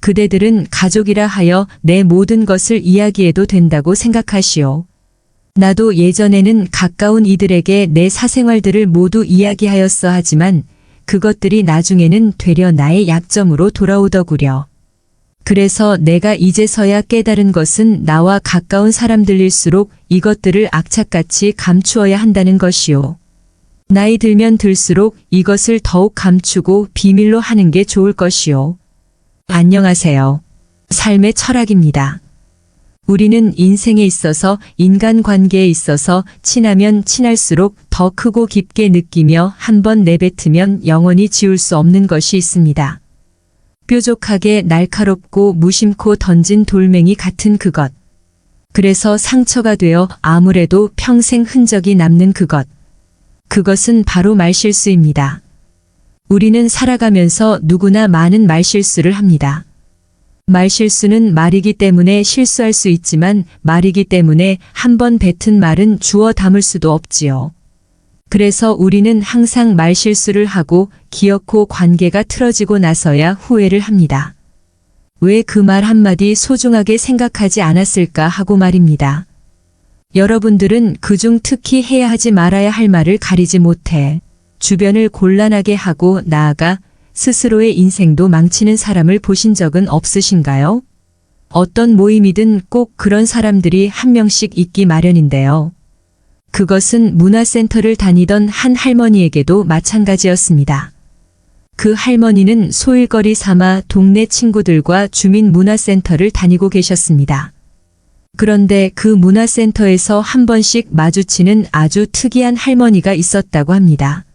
그대들은 가족이라 하여 내 모든 것을 이야기해도 된다고 생각하시오. 나도 예전에는 가까운 이들에게 내 사생활들을 모두 이야기하였어 하지만 그것들이 나중에는 되려 나의 약점으로 돌아오더구려. 그래서 내가 이제서야 깨달은 것은 나와 가까운 사람들일수록 이것들을 악착같이 감추어야 한다는 것이오. 나이 들면 들수록 이것을 더욱 감추고 비밀로 하는 게 좋을 것이오. 안녕하세요. 삶의 철학입니다. 우리는 인생에 있어서 인간관계에 있어서 친하면 친할수록 더 크고 깊게 느끼며 한번 내뱉으면 영원히 지울 수 없는 것이 있습니다. 뾰족하게 날카롭고 무심코 던진 돌멩이 같은 그것. 그래서 상처가 되어 아무래도 평생 흔적이 남는 그것. 그것은 바로 말실수입니다. 우리는 살아가면서 누구나 많은 말실수를 합니다. 말실수는 말이기 때문에 실수할 수 있지만 말이기 때문에 한 번 뱉은 말은 주워 담을 수도 없지요. 그래서 우리는 항상 말실수를 하고 기어코 관계가 틀어지고 나서야 후회를 합니다. 왜 그 말 한마디 소중하게 생각하지 않았을까 하고 말입니다. 여러분들은 그중 특히 해야 하지 말아야 할 말을 가리지 못해 주변을 곤란하게 하고 나아가 스스로의 인생도 망치는 사람을 보신 적은 없으신가요? 어떤 모임이든 꼭 그런 사람들이 한 명씩 있기 마련인데요. 그것은 문화센터를 다니던 한 할머니에게도 마찬가지였습니다. 그 할머니는 소일거리 삼아 동네 친구들과 주민문화센터를 다니고 계셨습니다. 그런데 그 문화센터에서 한 번씩 마주치는 아주 특이한 할머니가 있었다고 합니다.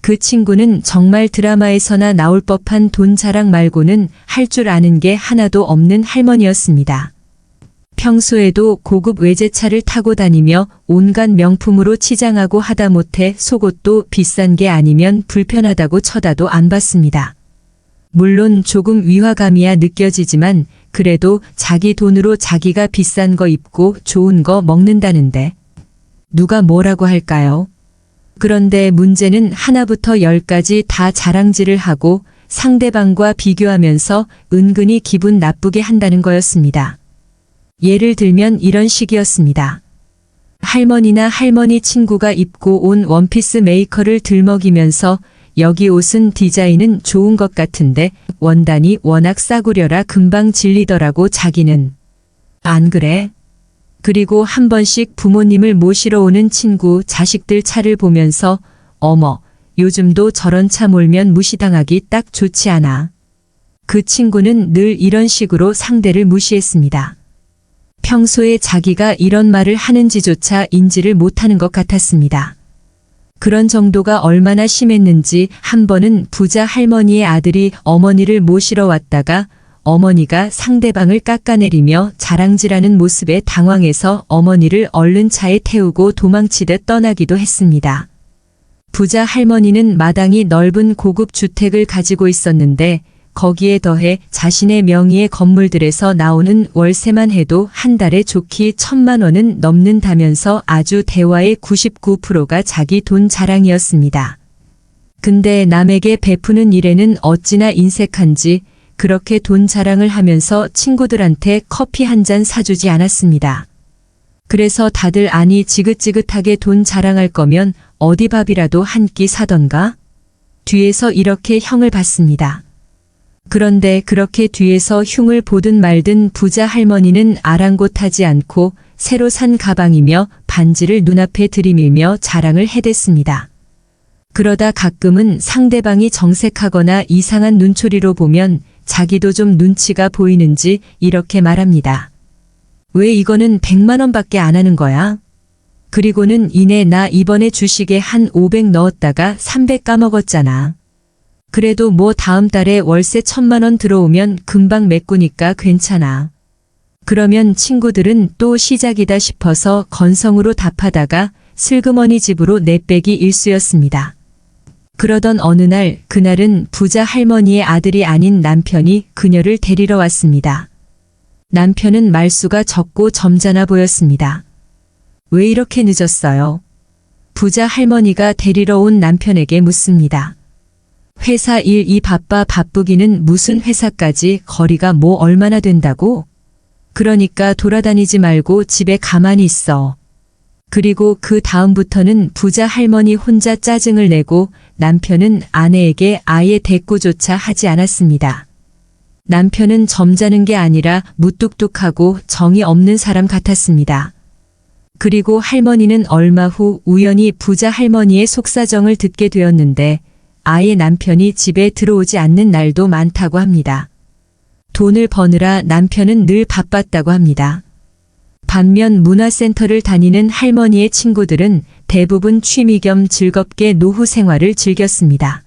그 친구는 정말 드라마에서나 나올 법한 돈 자랑 말고는 할 줄 아는 게 하나도 없는 할머니였습니다. 평소에도 고급 외제차를 타고 다니며 온갖 명품으로 치장하고 하다못해 속옷도 비싼 게 아니면 불편하다고 쳐다도 안 봤습니다. 물론 조금 위화감이야 느껴지지만 그래도 자기 돈으로 자기가 비싼 거 입고 좋은 거 먹는다는데 누가 뭐라고 할까요? 그런데 문제는 하나부터 열까지 다 자랑질을 하고 상대방과 비교하면서 은근히 기분 나쁘게 한다는 거였습니다. 예를 들면 이런 식이었습니다. 할머니나 할머니 친구가 입고 온 원피스 메이커를 들먹이면서 여기 옷은 디자인은 좋은 것 같은데 원단이 워낙 싸구려라 금방 질리더라고 자기는. 안 그래? 그리고 한 번씩 부모님을 모시러 오는 친구 자식들 차를 보면서 어머, 요즘도 저런 차 몰면 무시당하기 딱 좋지 않아. 그 친구는 늘 이런 식으로 상대를 무시했습니다. 평소에 자기가 이런 말을 하는지조차 인지를 못하는 것 같았습니다. 그런 정도가 얼마나 심했는지 한 번은 부자 할머니의 아들이 어머니를 모시러 왔다가 어머니가 상대방을 깎아내리며 자랑질하는 모습에 당황해서 어머니를 얼른 차에 태우고 도망치듯 떠나기도 했습니다. 부자 할머니는 마당이 넓은 고급 주택을 가지고 있었는데 거기에 더해 자신의 명의의 건물들에서 나오는 월세만 해도 한 달에 좋기 1,000만 원은 넘는다면서 아주 대화의 99%가 자기 돈 자랑이었습니다. 근데 남에게 베푸는 일에는 어찌나 인색한지 그렇게 돈 자랑을 하면서 친구들한테 커피 한 잔 사주지 않았습니다. 그래서 다들 아니 지긋지긋하게 돈 자랑할 거면 어디 밥이라도 한 끼 사던가? 뒤에서 이렇게 형을 받습니다. 그런데 그렇게 뒤에서 흉을 보든 말든 부자 할머니는 아랑곳하지 않고 새로 산 가방이며 반지를 눈앞에 들이밀며 자랑을 해댔습니다. 그러다 가끔은 상대방이 정색하거나 이상한 눈초리로 보면 자기도 좀 눈치가 보이는지 이렇게 말합니다. 왜 이거는 100만 원밖에 안 하는 거야? 그리고는 이내 나 이번에 주식에 한 500 넣었다가 300 까먹었잖아. 그래도 뭐 다음 달에 월세 1,000만 원 들어오면 금방 메꾸니까 괜찮아. 그러면 친구들은 또 시작이다 싶어서 건성으로 답하다가 슬그머니 집으로 내빼기 일쑤였습니다. 그러던 어느 날 그날은 부자 할머니의 아들이 아닌 남편이 그녀를 데리러 왔습니다. 남편은 말수가 적고 점잖아 보였습니다. 왜 이렇게 늦었어요? 부자 할머니가 데리러 온 남편에게 묻습니다. 회사 일이 바쁘기는 무슨 회사까지 거리가 뭐 얼마나 된다고? 그러니까 돌아다니지 말고 집에 가만히 있어. 그리고 그 다음부터는 부자 할머니 혼자 짜증을 내고 남편은 아내에게 아예 대꾸조차 하지 않았습니다. 남편은 점잖은 게 아니라 무뚝뚝하고 정이 없는 사람 같았습니다. 그리고 할머니는 얼마 후 우연히 부자 할머니의 속사정을 듣게 되었는데 아예 남편이 집에 들어오지 않는 날도 많다고 합니다. 돈을 버느라 남편은 늘 바빴다고 합니다. 반면 문화센터를 다니는 할머니의 친구들은 대부분 취미 겸 즐겁게 노후 생활을 즐겼습니다.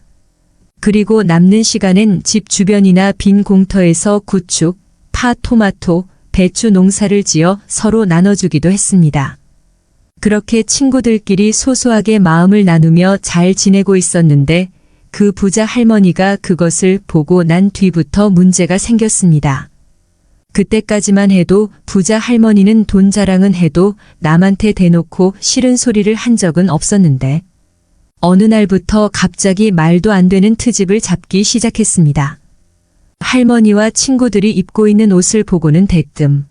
그리고 남는 시간엔 집 주변이나 빈 공터에서 구축, 파, 토마토, 배추 농사를 지어 서로 나눠주기도 했습니다. 그렇게 친구들끼리 소소하게 마음을 나누며 잘 지내고 있었는데 그 부자 할머니가 그것을 보고 난 뒤부터 문제가 생겼습니다. 그때까지만 해도 부자 할머니는 돈 자랑은 해도 남한테 대놓고 싫은 소리를 한 적은 없었는데 어느 날부터 갑자기 말도 안 되는 트집을 잡기 시작했습니다. 할머니와 친구들이 입고 있는 옷을 보고는 대뜸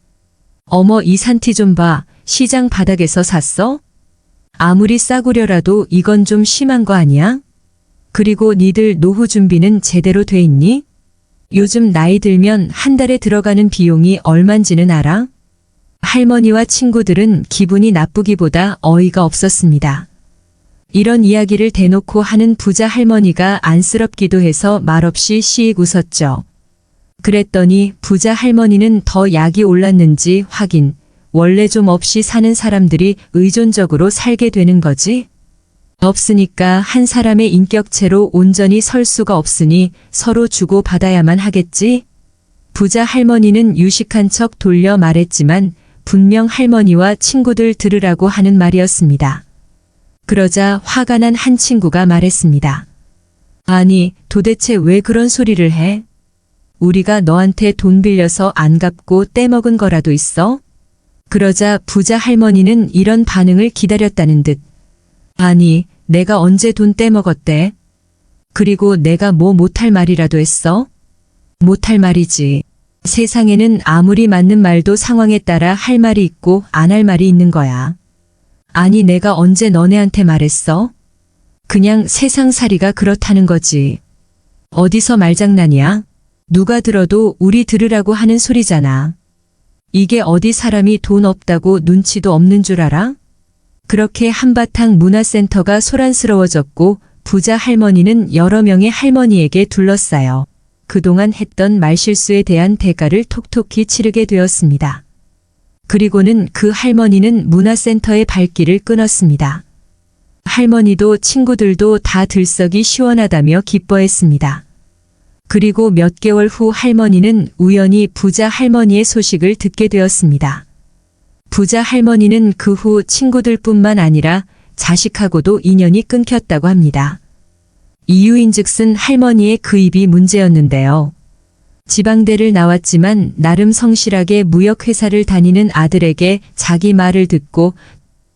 어머 이 산티 좀 봐. 시장 바닥에서 샀어? 아무리 싸구려라도 이건 좀 심한 거 아니야? 그리고 니들 노후 준비는 제대로 돼 있니? 요즘 나이 들면 한 달에 들어가는 비용이 얼만지는 알아? 할머니와 친구들은 기분이 나쁘기보다 어이가 없었습니다. 이런 이야기를 대놓고 하는 부자 할머니가 안쓰럽기도 해서 말없이 씩 웃었죠. 그랬더니 부자 할머니는 더 약이 올랐는지 확인, 원래 좀 없이 사는 사람들이 의존적으로 살게 되는 거지? 없으니까 한 사람의 인격체로 온전히 설 수가 없으니 서로 주고 받아야만 하겠지? 부자 할머니는 유식한 척 돌려 말했지만 분명 할머니와 친구들 들으라고 하는 말이었습니다. 그러자 화가 난 한 친구가 말했습니다. 아니, 도대체 왜 그런 소리를 해? 우리가 너한테 돈 빌려서 안 갚고 떼먹은 거라도 있어? 그러자 부자 할머니는 이런 반응을 기다렸다는 듯. 아니, 내가 언제 돈 떼먹었대? 그리고 내가 뭐 못할 말이라도 했어? 못할 말이지. 세상에는 아무리 맞는 말도 상황에 따라 할 말이 있고 안 할 말이 있는 거야. 아니, 내가 언제 너네한테 말했어? 그냥 세상살이가 그렇다는 거지. 어디서 말장난이야? 누가 들어도 우리 들으라고 하는 소리잖아. 이게 어디 사람이 돈 없다고 눈치도 없는 줄 알아? 그렇게 한바탕 문화센터가 소란스러워졌고 부자 할머니는 여러 명의 할머니에게 둘러싸여 그동안 했던 말실수에 대한 대가를 톡톡히 치르게 되었습니다. 그리고는 그 할머니는 문화센터의 발길을 끊었습니다. 할머니도 친구들도 다 들썩이 시원하다며 기뻐했습니다. 그리고 몇 개월 후 할머니는 우연히 부자 할머니의 소식을 듣게 되었습니다. 부자 할머니는 그 후 친구들뿐만 아니라 자식하고도 인연이 끊겼다고 합니다. 이유인즉슨 할머니의 그 입이 문제였는데요. 지방대를 나왔지만 나름 성실하게 무역회사를 다니는 아들에게 자기 말을 듣고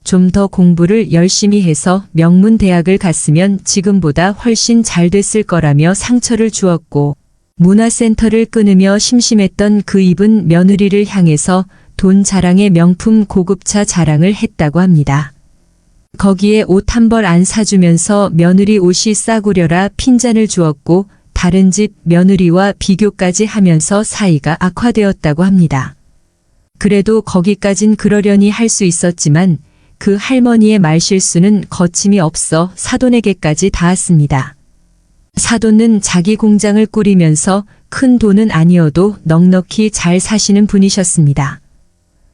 좀 더 공부를 열심히 해서 명문대학을 갔으면 지금보다 훨씬 잘 됐을 거라며 상처를 주었고 문화센터를 끊으며 심심했던 그 입은 며느리를 향해서 돈 자랑의 명품 고급차 자랑을 했다고 합니다. 거기에 옷 한 벌 안 사주면서 며느리 옷이 싸구려라 핀잔을 주었고 다른 집 며느리와 비교까지 하면서 사이가 악화되었다고 합니다. 그래도 거기까진 그러려니 할 수 있었지만 그 할머니의 말실수는 거침이 없어 사돈에게까지 닿았습니다. 사돈은 자기 공장을 꾸리면서 큰 돈은 아니어도 넉넉히 잘 사시는 분이셨습니다.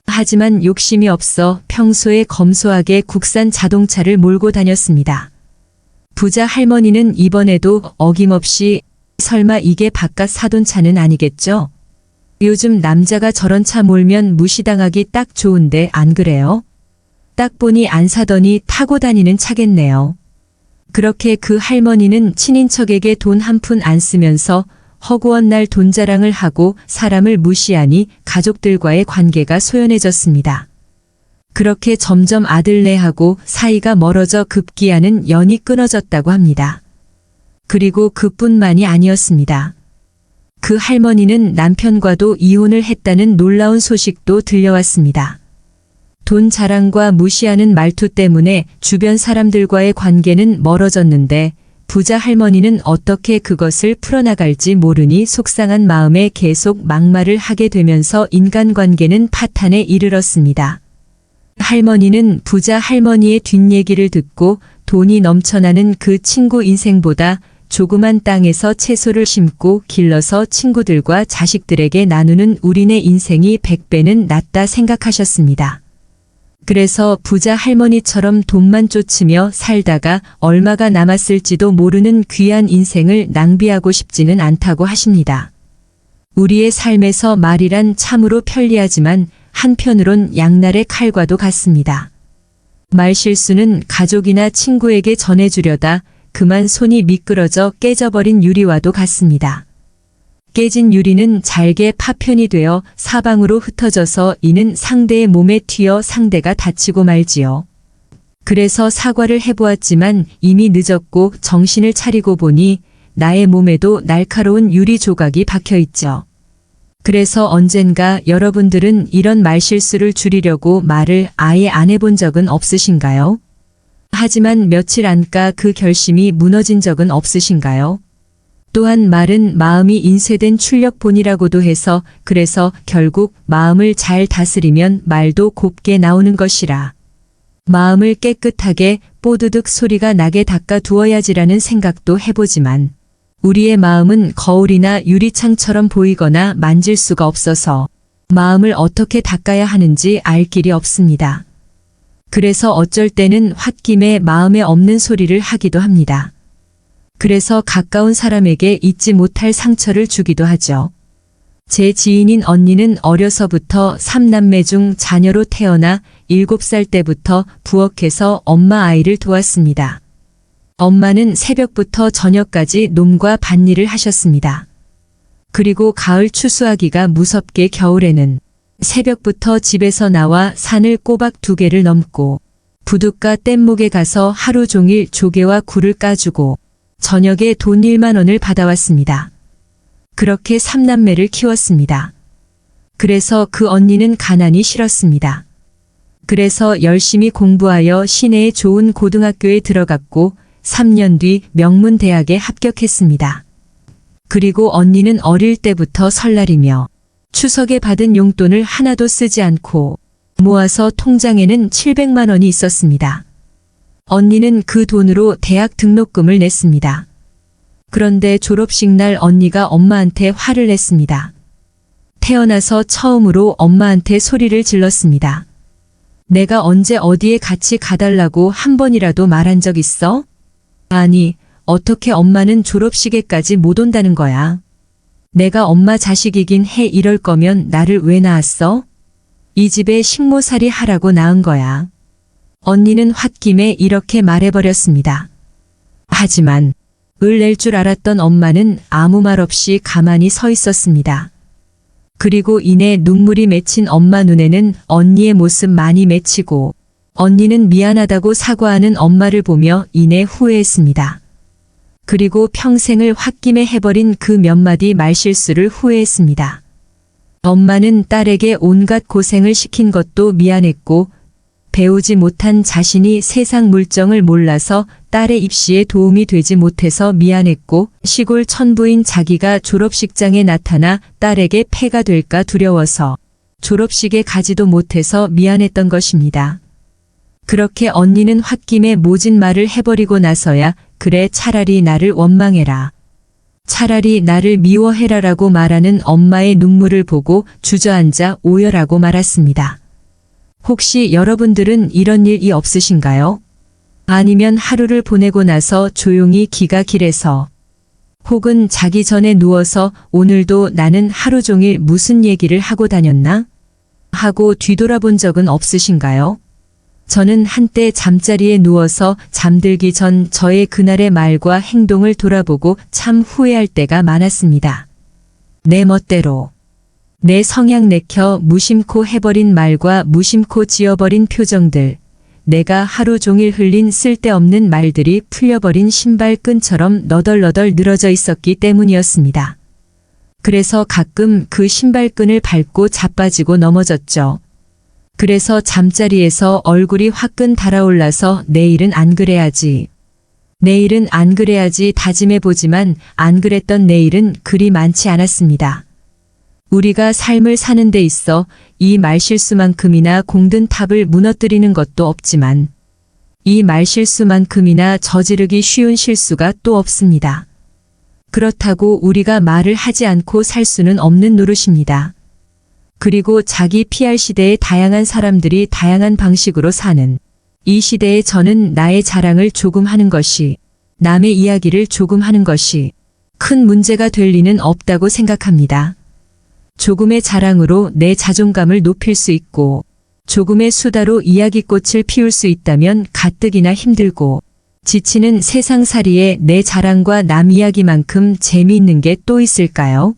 하지만 욕심이 없어 평소에 검소하게 국산 자동차를 몰고 다녔습니다. 부자 할머니는 이번에도 어김없이 설마 이게 바깥 사돈차는 아니겠죠? 요즘 남자가 저런 차 몰면 무시당하기 딱 좋은데 안 그래요? 딱 보니 안 사더니 타고 다니는 차겠네요. 그렇게 그 할머니는 친인척에게 돈 한 푼 안 쓰면서 허구한 날 돈 자랑을 하고 사람을 무시하니 가족들과의 관계가 소연해졌습니다. 그렇게 점점 아들네하고 사이가 멀어져 급기야는 연이 끊어졌다고 합니다. 그리고 그뿐만이 아니었습니다. 그 할머니는 남편과도 이혼을 했다는 놀라운 소식도 들려왔습니다. 돈 자랑과 무시하는 말투 때문에 주변 사람들과의 관계는 멀어졌는데 부자 할머니는 어떻게 그것을 풀어나갈지 모르니 속상한 마음에 계속 막말을 하게 되면서 인간관계는 파탄에 이르렀습니다. 할머니는 부자 할머니의 뒷얘기를 듣고 돈이 넘쳐나는 그 친구 인생보다 조그만 땅에서 채소를 심고 길러서 친구들과 자식들에게 나누는 우리네 인생이 100배는 낫다 생각하셨습니다. 그래서 부자 할머니처럼 돈만 쫓으며 살다가 얼마가 남았을지도 모르는 귀한 인생을 낭비하고 싶지는 않다고 하십니다. 우리의 삶에서 말이란 참으로 편리하지만 한편으론 양날의 칼과도 같습니다. 말실수는 가족이나 친구에게 전해주려다 그만 손이 미끄러져 깨져버린 유리와도 같습니다. 깨진 유리는 잘게 파편이 되어 사방으로 흩어져서 이는 상대의 몸에 튀어 상대가 다치고 말지요. 그래서 사과를 해보았지만 이미 늦었고 정신을 차리고 보니 나의 몸에도 날카로운 유리 조각이 박혀있죠. 그래서 언젠가 여러분들은 이런 말실수를 줄이려고 말을 아예 안 해본 적은 없으신가요? 하지만 며칠 안가 그 결심이 무너진 적은 없으신가요? 또한 말은 마음이 인쇄된 출력본이라고도 해서 그래서 결국 마음을 잘 다스리면 말도 곱게 나오는 것이라. 마음을 깨끗하게 뽀드득 소리가 나게 닦아 두어야지라는 생각도 해보지만 우리의 마음은 거울이나 유리창처럼 보이거나 만질 수가 없어서 마음을 어떻게 닦아야 하는지 알 길이 없습니다. 그래서 어쩔 때는 홧김에 마음에 없는 소리를 하기도 합니다. 그래서 가까운 사람에게 잊지 못할 상처를 주기도 하죠. 제 지인인 언니는 어려서부터 3남매 중 자녀로 태어나 7살 때부터 부엌에서 엄마 아이를 도왔습니다. 엄마는 새벽부터 저녁까지 농과 밭일을 하셨습니다. 그리고 가을 추수하기가 무섭게 겨울에는 새벽부터 집에서 나와 산을 꼬박 2개를 넘고 부둣가 뗏목에 가서 하루 종일 조개와 굴을 까주고 저녁에 돈 1만 원을 받아왔습니다. 그렇게 3남매를 키웠습니다. 그래서 그 언니는 가난이 싫었습니다. 그래서 열심히 공부하여 시내의 좋은 고등학교에 들어갔고 3년 뒤 명문대학에 합격했습니다. 그리고 언니는 어릴 때부터 설날이며 추석에 받은 용돈을 하나도 쓰지 않고 모아서 통장에는 700만 원이 있었습니다. 언니는 그 돈으로 대학 등록금을 냈습니다. 그런데 졸업식 날 언니가 엄마한테 화를 냈습니다. 태어나서 처음으로 엄마한테 소리를 질렀습니다. 내가 언제 어디에 같이 가달라고 한 번이라도 말한 적 있어? 아니, 어떻게 엄마는 졸업식에까지 못 온다는 거야? 내가 엄마 자식이긴 해 이럴 거면 나를 왜 낳았어? 이 집에 식모살이 하라고 낳은 거야. 언니는 홧김에 이렇게 말해버렸습니다. 하지만 을 낼 줄 알았던 엄마는 아무 말 없이 가만히 서 있었습니다. 그리고 이내 눈물이 맺힌 엄마 눈에는 언니의 모습 많이 맺히고 언니는 미안하다고 사과하는 엄마를 보며 이내 후회했습니다. 그리고 평생을 홧김에 해버린 그 몇 마디 말실수를 후회했습니다. 엄마는 딸에게 온갖 고생을 시킨 것도 미안했고 배우지 못한 자신이 세상 물정을 몰라서 딸의 입시에 도움이 되지 못해서 미안했고 시골 천부인 자기가 졸업식장에 나타나 딸에게 폐가 될까 두려워서 졸업식에 가지도 못해서 미안했던 것입니다. 그렇게 언니는 홧김에 모진 말을 해버리고 나서야 그래 차라리 나를 원망해라. 차라리 나를 미워해라라고 말하는 엄마의 눈물을 보고 주저앉아 오열하고 말았습니다. 혹시 여러분들은 이런 일이 없으신가요? 아니면 하루를 보내고 나서 조용히 기가 길해서 혹은 자기 전에 누워서 오늘도 나는 하루 종일 무슨 얘기를 하고 다녔나? 하고 뒤돌아본 적은 없으신가요? 저는 한때 잠자리에 누워서 잠들기 전 저의 그날의 말과 행동을 돌아보고 참 후회할 때가 많았습니다. 내 멋대로. 내 성향 내켜 무심코 해버린 말과 무심코 지어버린 표정들, 내가 하루 종일 흘린 쓸데없는 말들이 풀려버린 신발끈처럼 너덜너덜 늘어져 있었기 때문이었습니다. 그래서 가끔 그 신발끈을 밟고 자빠지고 넘어졌죠. 그래서 잠자리에서 얼굴이 화끈 달아올라서 내일은 안 그래야지. 내일은 안 그래야지 다짐해보지만 안 그랬던 내일은 그리 많지 않았습니다. 우리가 삶을 사는 데 있어 이 말실수만큼이나 공든 탑을 무너뜨리는 것도 없지만 이 말실수만큼이나 저지르기 쉬운 실수가 또 없습니다. 그렇다고 우리가 말을 하지 않고 살 수는 없는 노릇입니다. 그리고 자기 피할 시대에 다양한 사람들이 다양한 방식으로 사는 이 시대에 저는 나의 자랑을 조금 하는 것이, 남의 이야기를 조금 하는 것이 큰 문제가 될 리는 없다고 생각합니다. 조금의 자랑으로 내 자존감을 높일 수 있고 조금의 수다로 이야기꽃을 피울 수 있다면 가뜩이나 힘들고 지치는 세상살이에 내 자랑과 남 이야기만큼 재미있는 게 또 있을까요?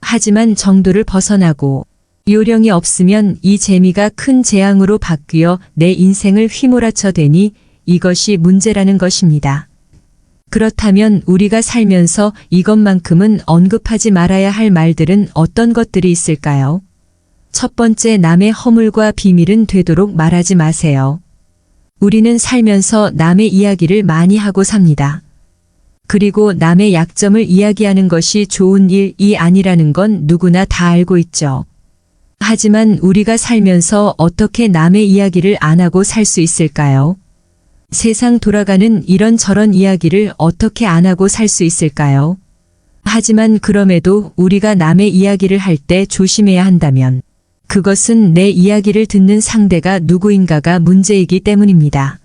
하지만 정도를 벗어나고 요령이 없으면 이 재미가 큰 재앙으로 바뀌어 내 인생을 휘몰아쳐 대니 이것이 문제라는 것입니다. 그렇다면 우리가 살면서 이것만큼은 언급하지 말아야 할 말들은 어떤 것들이 있을까요? 첫 번째, 남의 허물과 비밀은 되도록 말하지 마세요. 우리는 살면서 남의 이야기를 많이 하고 삽니다. 그리고 남의 약점을 이야기하는 것이 좋은 일이 아니라는 건 누구나 다 알고 있죠. 하지만 우리가 살면서 어떻게 남의 이야기를 안 하고 살 수 있을까요? 세상 돌아가는 이런저런 이야기를 어떻게 안 하고 살 수 있을까요? 하지만 그럼에도 우리가 남의 이야기를 할 때 조심해야 한다면 그것은 내 이야기를 듣는 상대가 누구인가가 문제이기 때문입니다.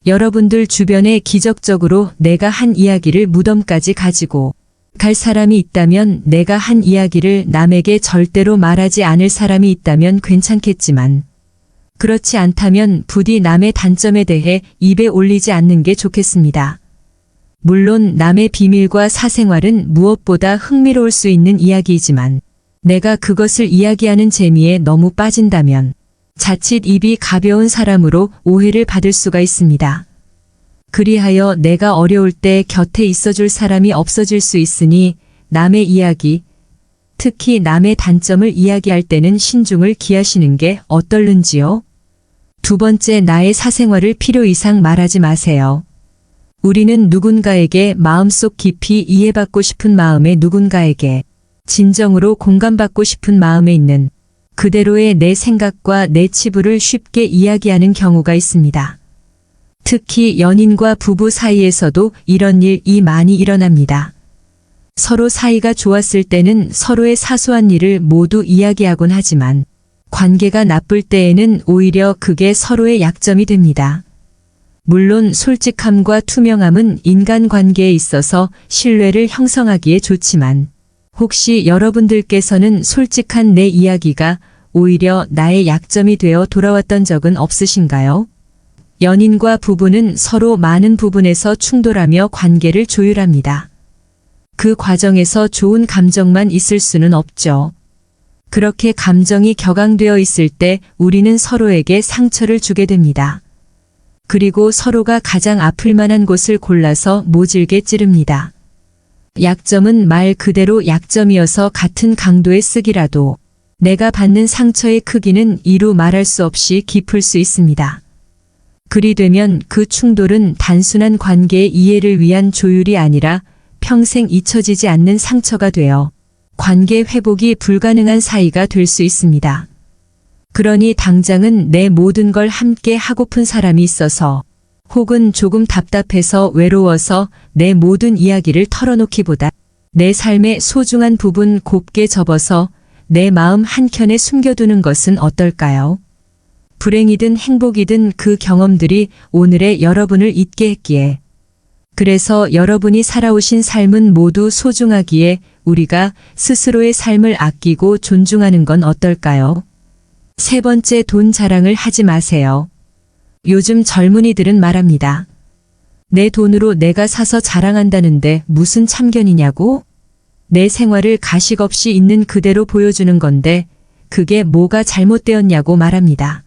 여러분들 주변에 기적적으로 내가 한 이야기를 무덤까지 가지고 갈 사람이 있다면, 내가 한 이야기를 남에게 절대로 말하지 않을 사람이 있다면 괜찮겠지만 그렇지 않다면 부디 남의 단점에 대해 입에 올리지 않는 게 좋겠습니다. 물론 남의 비밀과 사생활은 무엇보다 흥미로울 수 있는 이야기이지만 내가 그것을 이야기하는 재미에 너무 빠진다면 자칫 입이 가벼운 사람으로 오해를 받을 수가 있습니다. 그리하여 내가 어려울 때 곁에 있어줄 사람이 없어질 수 있으니 남의 이야기, 특히 남의 단점을 이야기할 때는 신중을 기하시는 게 어떨는지요? 두 번째, 나의 사생활을 필요 이상 말하지 마세요. 우리는 누군가에게 마음속 깊이 이해받고 싶은 마음에, 누군가에게 진정으로 공감받고 싶은 마음에 있는 그대로의 내 생각과 내 치부를 쉽게 이야기하는 경우가 있습니다. 특히 연인과 부부 사이에서도 이런 일이 많이 일어납니다. 서로 사이가 좋았을 때는 서로의 사소한 일을 모두 이야기하곤 하지만 관계가 나쁠 때에는 오히려 그게 서로의 약점이 됩니다. 물론 솔직함과 투명함은 인간관계에 있어서 신뢰를 형성하기에 좋지만 혹시 여러분들께서는 솔직한 내 이야기가 오히려 나의 약점이 되어 돌아왔던 적은 없으신가요? 연인과 부부는 서로 많은 부분에서 충돌하며 관계를 조율합니다. 그 과정에서 좋은 감정만 있을 수는 없죠. 그렇게 감정이 격앙되어 있을 때 우리는 서로에게 상처를 주게 됩니다. 그리고 서로가 가장 아플 만한 곳을 골라서 모질게 찌릅니다. 약점은 말 그대로 약점이어서 같은 강도의 쓰기라도 내가 받는 상처의 크기는 이루 말할 수 없이 깊을 수 있습니다. 그리 되면 그 충돌은 단순한 관계의 이해를 위한 조율이 아니라 평생 잊혀지지 않는 상처가 되어 관계 회복이 불가능한 사이가 될 수 있습니다. 그러니 당장은 내 모든 걸 함께 하고픈 사람이 있어서 혹은 조금 답답해서 외로워서 내 모든 이야기를 털어놓기보다 내 삶의 소중한 부분 곱게 접어서 내 마음 한켠에 숨겨두는 것은 어떨까요? 불행이든 행복이든 그 경험들이 오늘의 여러분을 있게 했기에, 그래서 여러분이 살아오신 삶은 모두 소중하기에 우리가 스스로의 삶을 아끼고 존중하는 건 어떨까요? 세 번째, 돈 자랑을 하지 마세요. 요즘 젊은이들은 말합니다. 내 돈으로 내가 사서 자랑한다는데 무슨 참견이냐고? 내 생활을 가식 없이 있는 그대로 보여주는 건데 그게 뭐가 잘못되었냐고 말합니다.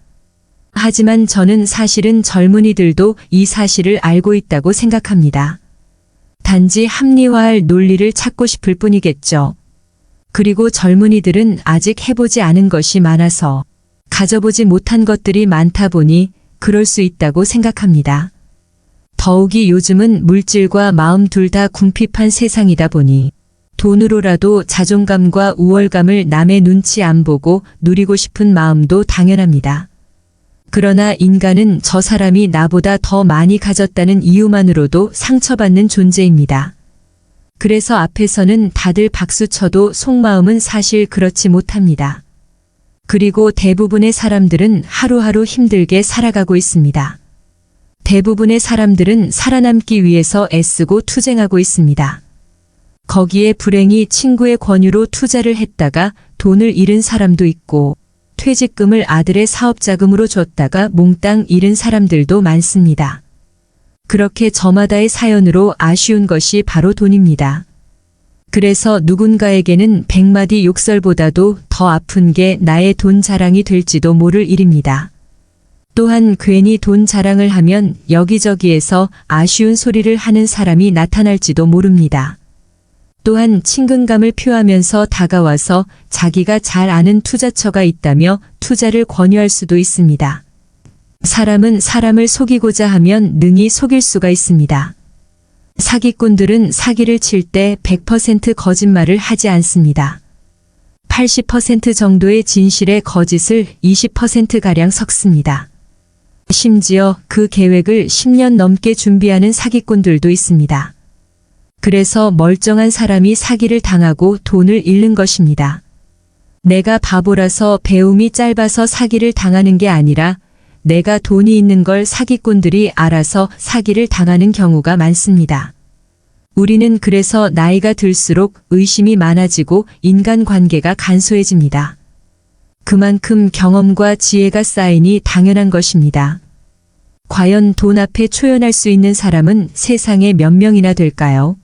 하지만 저는 사실은 젊은이들도 이 사실을 알고 있다고 생각합니다. 단지 합리화할 논리를 찾고 싶을 뿐이겠죠. 그리고 젊은이들은 아직 해보지 않은 것이 많아서 가져보지 못한 것들이 많다 보니 그럴 수 있다고 생각합니다. 더욱이 요즘은 물질과 마음 둘 다 궁핍한 세상이다 보니 돈으로라도 자존감과 우월감을 남의 눈치 안 보고 누리고 싶은 마음도 당연합니다. 그러나 인간은 저 사람이 나보다 더 많이 가졌다는 이유만으로도 상처받는 존재입니다. 그래서 앞에서는 다들 박수쳐도 속마음은 사실 그렇지 못합니다. 그리고 대부분의 사람들은 하루하루 힘들게 살아가고 있습니다. 대부분의 사람들은 살아남기 위해서 애쓰고 투쟁하고 있습니다. 거기에 불행히 친구의 권유로 투자를 했다가 돈을 잃은 사람도 있고 퇴직금을 아들의 사업자금으로 줬다가 몽땅 잃은 사람들도 많습니다. 그렇게 저마다의 사연으로 아쉬운 것이 바로 돈입니다. 그래서 누군가에게는 100마디 욕설보다도 더 아픈 게 나의 돈 자랑이 될지도 모를 일입니다. 또한 괜히 돈 자랑을 하면 여기저기에서 아쉬운 소리를 하는 사람이 나타날지도 모릅니다. 또한 친근감을 표하면서 다가와서 자기가 잘 아는 투자처가 있다며 투자를 권유할 수도 있습니다. 사람은 사람을 속이고자 하면 능히 속일 수가 있습니다. 사기꾼들은 사기를 칠 때 100% 거짓말을 하지 않습니다. 80% 정도의 진실에 거짓을 20%가량 섞습니다. 심지어 그 계획을 10년 넘게 준비하는 사기꾼들도 있습니다. 그래서 멀쩡한 사람이 사기를 당하고 돈을 잃는 것입니다. 내가 바보라서 배움이 짧아서 사기를 당하는 게 아니라 내가 돈이 있는 걸 사기꾼들이 알아서 사기를 당하는 경우가 많습니다. 우리는 그래서 나이가 들수록 의심이 많아지고 인간관계가 간소해집니다. 그만큼 경험과 지혜가 쌓이니 당연한 것입니다. 과연 돈 앞에 초연할 수 있는 사람은 세상에 몇 명이나 될까요?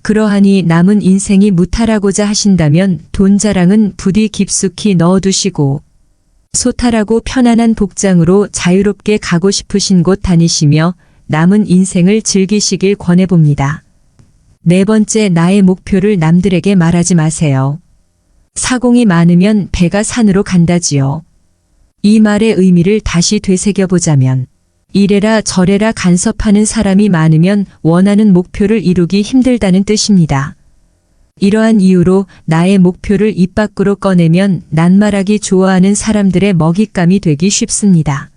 그러하니 남은 인생이 무탈하고자 하신다면 돈 자랑은 부디 깊숙이 넣어두시고 소탈하고 편안한 복장으로 자유롭게 가고 싶으신 곳 다니시며 남은 인생을 즐기시길 권해봅니다. 네 번째, 나의 목표를 남들에게 말하지 마세요. 사공이 많으면 배가 산으로 간다지요. 이 말의 의미를 다시 되새겨보자면 이래라 저래라 간섭하는 사람이 많으면 원하는 목표를 이루기 힘들다는 뜻입니다. 이러한 이유로 나의 목표를 입 밖으로 꺼내면 낱말하기 좋아하는 사람들의 먹잇감이 되기 쉽습니다.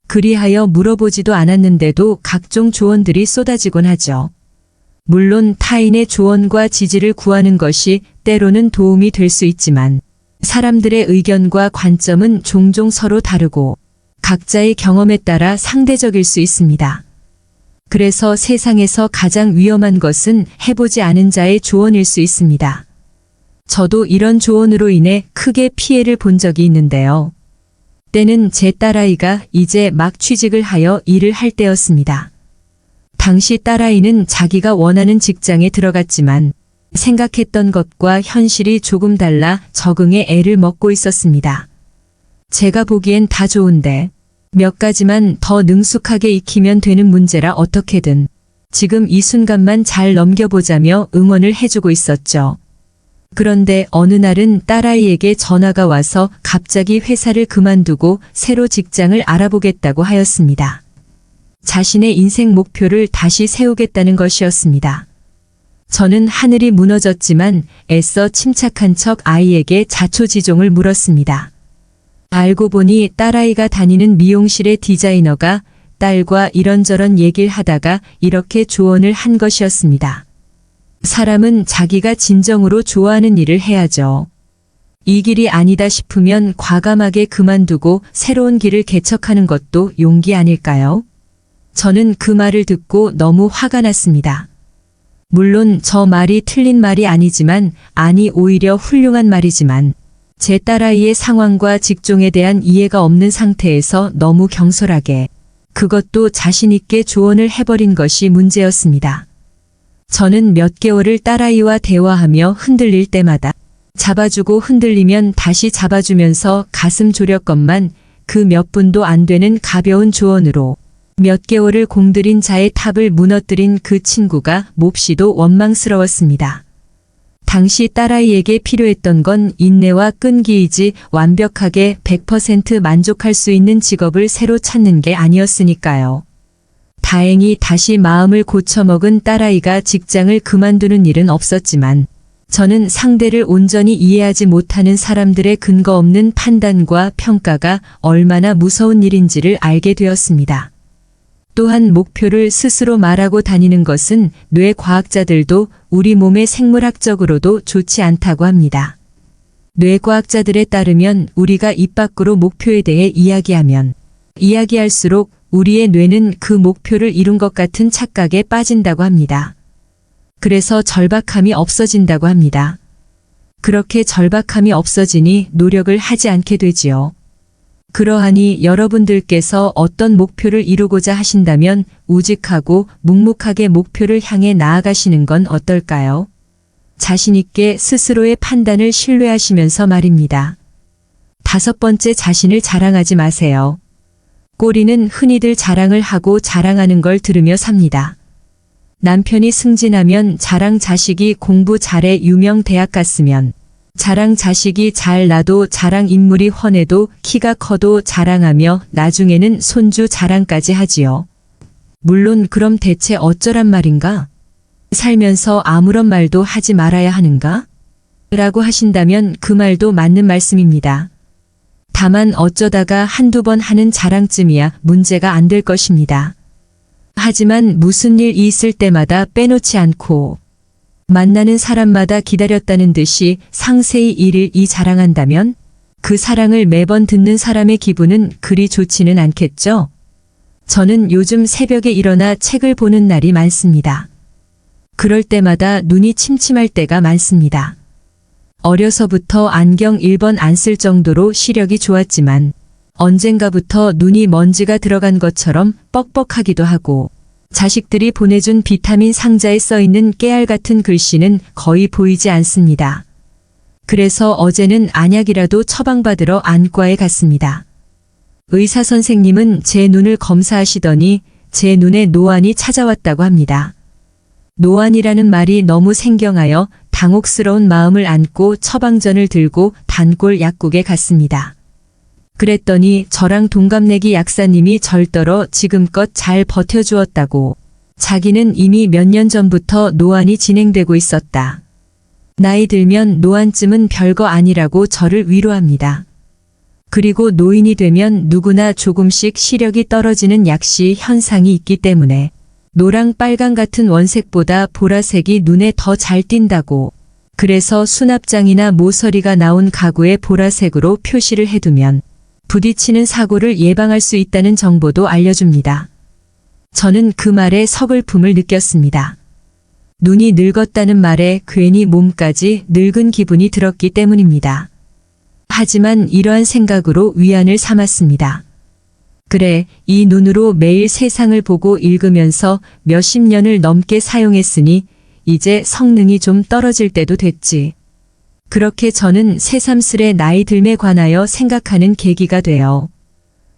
그리하여 물어보지도 않았는데도 각종 조언들이 쏟아지곤 하죠. 물론 타인의 조언과 지지를 구하는 것이 때로는 도움이 될 수 있지만 사람들의 의견과 관점은 종종 서로 다르고 각자의 경험에 따라 상대적일 수 있습니다. 그래서 세상에서 가장 위험한 것은 해보지 않은 자의 조언일 수 있습니다. 저도 이런 조언으로 인해 크게 피해를 본 적이 있는데요. 때는 제 딸아이가 이제 막 취직을 하여 일을 할 때였습니다. 당시 딸아이는 자기가 원하는 직장에 들어갔지만 생각했던 것과 현실이 조금 달라 적응에 애를 먹고 있었습니다. 제가 보기엔 다 좋은데 몇 가지만 더 능숙하게 익히면 되는 문제라 어떻게든 지금 이 순간만 잘 넘겨보자며 응원을 해주고 있었죠. 그런데 어느 날은 딸아이에게 전화가 와서 갑자기 회사를 그만두고 새로 직장을 알아보겠다고 하였습니다. 자신의 인생 목표를 다시 세우겠다는 것이었습니다. 저는 하늘이 무너졌지만 애써 침착한 척 아이에게 자초지종을 물었습니다. 알고 보니 딸아이가 다니는 미용실의 디자이너가 딸과 이런저런 얘기를 하다가 이렇게 조언을 한 것이었습니다. 사람은 자기가 진정으로 좋아하는 일을 해야죠. 이 길이 아니다 싶으면 과감하게 그만두고 새로운 길을 개척하는 것도 용기 아닐까요? 저는 그 말을 듣고 너무 화가 났습니다. 물론 저 말이 틀린 말이 아니지만, 아니 오히려 훌륭한 말이지만 제 딸아이의 상황과 직종에 대한 이해가 없는 상태에서 너무 경솔하게, 그것도 자신 있게 조언을 해버린 것이 문제였습니다. 저는 몇 개월을 딸아이와 대화하며 흔들릴 때마다 잡아주고 흔들리면 다시 잡아주면서 가슴 졸였건만 그 몇 분도 안 되는 가벼운 조언으로 몇 개월을 공들인 자의 탑을 무너뜨린 그 친구가 몹시도 원망스러웠습니다. 당시 딸아이에게 필요했던 건 인내와 끈기이지 완벽하게 100% 만족할 수 있는 직업을 새로 찾는 게 아니었으니까요. 다행히 다시 마음을 고쳐먹은 딸아이가 직장을 그만두는 일은 없었지만 저는 상대를 온전히 이해하지 못하는 사람들의 근거 없는 판단과 평가가 얼마나 무서운 일인지를 알게 되었습니다. 또한 목표를 스스로 말하고 다니는 것은 뇌과학자들도 우리 몸의 생물학적으로도 좋지 않다고 합니다. 뇌과학자들에 따르면 우리가 입 밖으로 목표에 대해 이야기하면 이야기할수록 우리의 뇌는 그 목표를 이룬 것 같은 착각에 빠진다고 합니다. 그래서 절박함이 없어진다고 합니다. 그렇게 절박함이 없어지니 노력을 하지 않게 되지요. 그러하니 여러분들께서 어떤 목표를 이루고자 하신다면 우직하고 묵묵하게 목표를 향해 나아가시는 건 어떨까요? 자신 있게 스스로의 판단을 신뢰하시면서 말입니다. 5번째, 자신을 자랑하지 마세요. 꼬리는 흔히들 자랑을 하고 자랑하는 걸 들으며 삽니다. 남편이 승진하면 자랑 자식이 공부 잘해 유명 대학 갔으면 자랑 자식이 잘 나도 자랑 인물이 훤해도 키가 커도 자랑하며 나중에는 손주 자랑까지 하지요. 물론 그럼 대체 어쩌란 말인가? 살면서 아무런 말도 하지 말아야 하는가? 라고 하신다면 그 말도 맞는 말씀입니다. 다만 어쩌다가 한두 번 하는 자랑쯤이야 문제가 안 될 것입니다. 하지만 무슨 일이 있을 때마다 빼놓지 않고 만나는 사람마다 기다렸다는 듯이 상세히 일일이 자랑한다면 그 사랑을 매번 듣는 사람의 기분은 그리 좋지는 않겠죠? 저는 요즘 새벽에 일어나 책을 보는 날이 많습니다. 그럴 때마다 눈이 침침할 때가 많습니다. 어려서부터 안경 1번 안 쓸 정도로 시력이 좋았지만 언젠가부터 눈이 먼지가 들어간 것처럼 뻑뻑하기도 하고 자식들이 보내준 비타민 상자에 써있는 깨알 같은 글씨는 거의 보이지 않습니다. 그래서 어제는 안약이라도 처방받으러 안과에 갔습니다. 의사 선생님은 제 눈을 검사하시더니 제 눈에 노안이 찾아왔다고 합니다. 노안이라는 말이 너무 생경하여 당혹스러운 마음을 안고 처방전을 들고 단골 약국에 갔습니다. 그랬더니 저랑 동갑내기 약사님이 절더러 지금껏 잘 버텨주었다고 자기는 이미 몇 년 전부터 노안이 진행되고 있었다. 나이 들면 노안쯤은 별거 아니라고 저를 위로합니다. 그리고 노인이 되면 누구나 조금씩 시력이 떨어지는 약시 현상이 있기 때문에 노랑 빨강 같은 원색보다 보라색이 눈에 더 잘 띈다고, 그래서 수납장이나 모서리가 나온 가구에 보라색으로 표시를 해두면 부딪히는 사고를 예방할 수 있다는 정보도 알려줍니다. 저는 그 말에 서글픔을 느꼈습니다. 눈이 늙었다는 말에 괜히 몸까지 늙은 기분이 들었기 때문입니다. 하지만 이러한 생각으로 위안을 삼았습니다. 그래, 이 눈으로 매일 세상을 보고 읽으면서 몇십 년을 넘게 사용했으니 이제 성능이 좀 떨어질 때도 됐지. 그렇게 저는 새삼스레 나이 듦에 관하여 생각하는 계기가 돼요.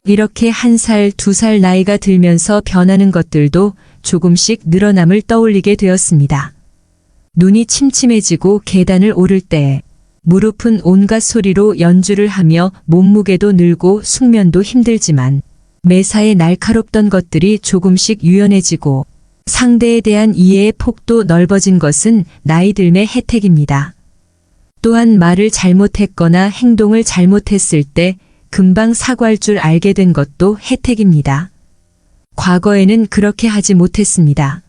이렇게 1살, 2살 나이가 들면서 변하는 것들도 조금씩 늘어남을 떠올리게 되었습니다. 눈이 침침해지고 계단을 오를 때 무릎은 온갖 소리로 연주를 하며 몸무게도 늘고 숙면도 힘들지만 매사에 날카롭던 것들이 조금씩 유연해지고 상대에 대한 이해의 폭도 넓어진 것은 나이 듦의 혜택입니다. 또한 말을 잘못했거나 행동을 잘못했을 때 금방 사과할 줄 알게 된 것도 혜택입니다. 과거에는 그렇게 하지 못했습니다.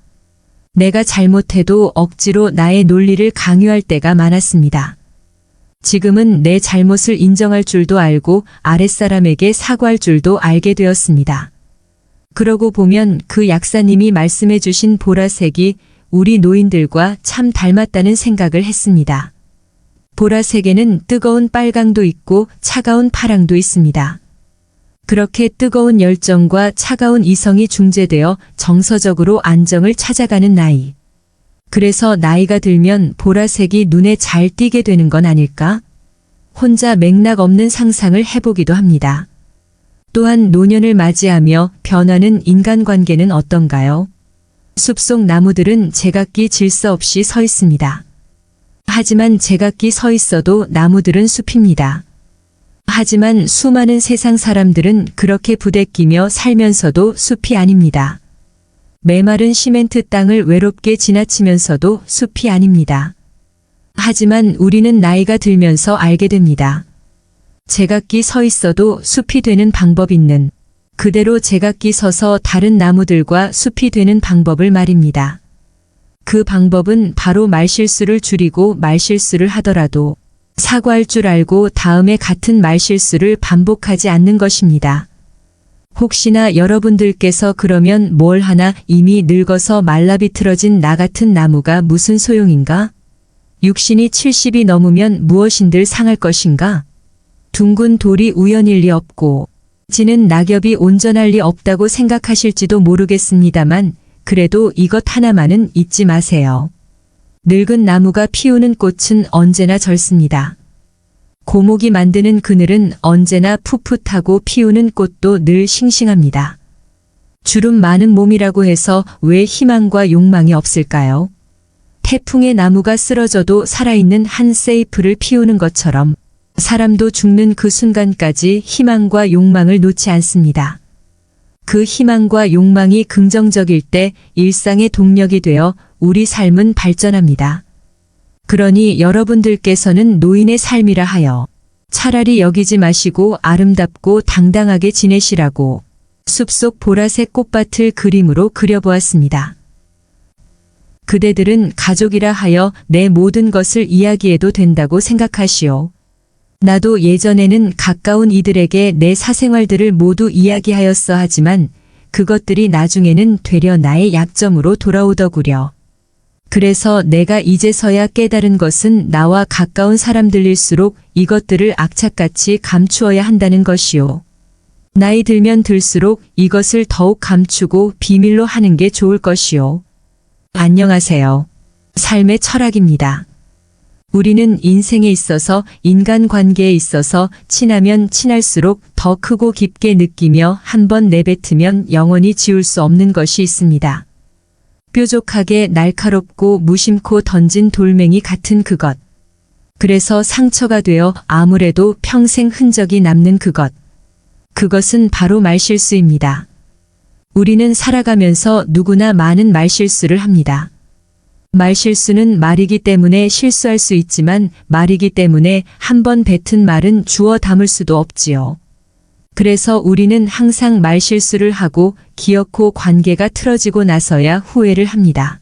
내가 잘못해도 억지로 나의 논리를 강요할 때가 많았습니다. 지금은 내 잘못을 인정할 줄도 알고 아랫사람에게 사과할 줄도 알게 되었습니다. 그러고 보면 그 약사님이 말씀해 주신 보라색이 우리 노인들과 참 닮았다는 생각을 했습니다. 보라색에는 뜨거운 빨강도 있고 차가운 파랑도 있습니다. 그렇게 뜨거운 열정과 차가운 이성이 중재되어 정서적으로 안정을 찾아가는 나이. 그래서 나이가 들면 보라색이 눈에 잘 띄게 되는 건 아닐까? 혼자 맥락 없는 상상을 해보기도 합니다. 또한 노년을 맞이하며 변하는 인간관계는 어떤가요? 숲속 나무들은 제각기 질서 없이 서 있습니다. 하지만 제각기 서 있어도 나무들은 숲입니다. 하지만 수많은 세상 사람들은 그렇게 부대끼며 살면서도 숲이 아닙니다. 메마른 시멘트 땅을 외롭게 지나치면서도 숲이 아닙니다. 하지만 우리는 나이가 들면서 알게 됩니다. 제각기 서 있어도 숲이 되는 방법 있는, 그대로 제각기 서서 다른 나무들과 숲이 되는 방법을 말입니다. 그 방법은 바로 말실수를 줄이고 말실수를 하더라도 사과할 줄 알고 다음에 같은 말실수를 반복하지 않는 것입니다. 혹시나 여러분들께서 그러면 뭘 하나, 이미 늙어서 말라비틀어진 나 같은 나무가 무슨 소용인가? 육신이 70이 넘으면 무엇인들 상할 것인가? 둥근 돌이 우연일 리 없고 지는 낙엽이 온전할 리 없다고 생각하실지도 모르겠습니다만 그래도 이것 하나만은 잊지 마세요. 늙은 나무가 피우는 꽃은 언제나 젊습니다. 고목이 만드는 그늘은 언제나 풋풋하고 피우는 꽃도 늘 싱싱합니다. 주름 많은 몸이라고 해서 왜 희망과 욕망이 없을까요? 태풍에 나무가 쓰러져도 살아있는 한 세이프를 피우는 것처럼 사람도 죽는 그 순간까지 희망과 욕망을 놓지 않습니다. 그 희망과 욕망이 긍정적일 때 일상의 동력이 되어 우리 삶은 발전합니다. 그러니 여러분들께서는 노인의 삶이라 하여 차라리 여기지 마시고 아름답고 당당하게 지내시라고 숲속 보라색 꽃밭을 그림으로 그려보았습니다. 그대들은 가족이라 하여 내 모든 것을 이야기해도 된다고 생각하시오. 나도 예전에는 가까운 이들에게 내 사생활들을 모두 이야기하였어 하지만 그것들이 나중에는 되려 나의 약점으로 돌아오더구려. 그래서 내가 이제서야 깨달은 것은 나와 가까운 사람들일수록 이것들을 악착같이 감추어야 한다는 것이오. 나이 들면 들수록 이것을 더욱 감추고 비밀로 하는 게 좋을 것이오. 안녕하세요. 삶의 철학입니다. 우리는 인생에 있어서 인간관계에 있어서 친하면 친할수록 더 크고 깊게 느끼며 한번 내뱉으면 영원히 지울 수 없는 것이 있습니다. 뾰족하게 날카롭고 무심코 던진 돌멩이 같은 그것. 그래서 상처가 되어 아무래도 평생 흔적이 남는 그것. 그것은 바로 말실수입니다. 우리는 살아가면서 누구나 많은 말실수를 합니다. 말실수는 말이기 때문에 실수할 수 있지만 말이기 때문에 한 번 뱉은 말은 주워 담을 수도 없지요. 그래서 우리는 항상 말실수를 하고 기어코 관계가 틀어지고 나서야 후회를 합니다.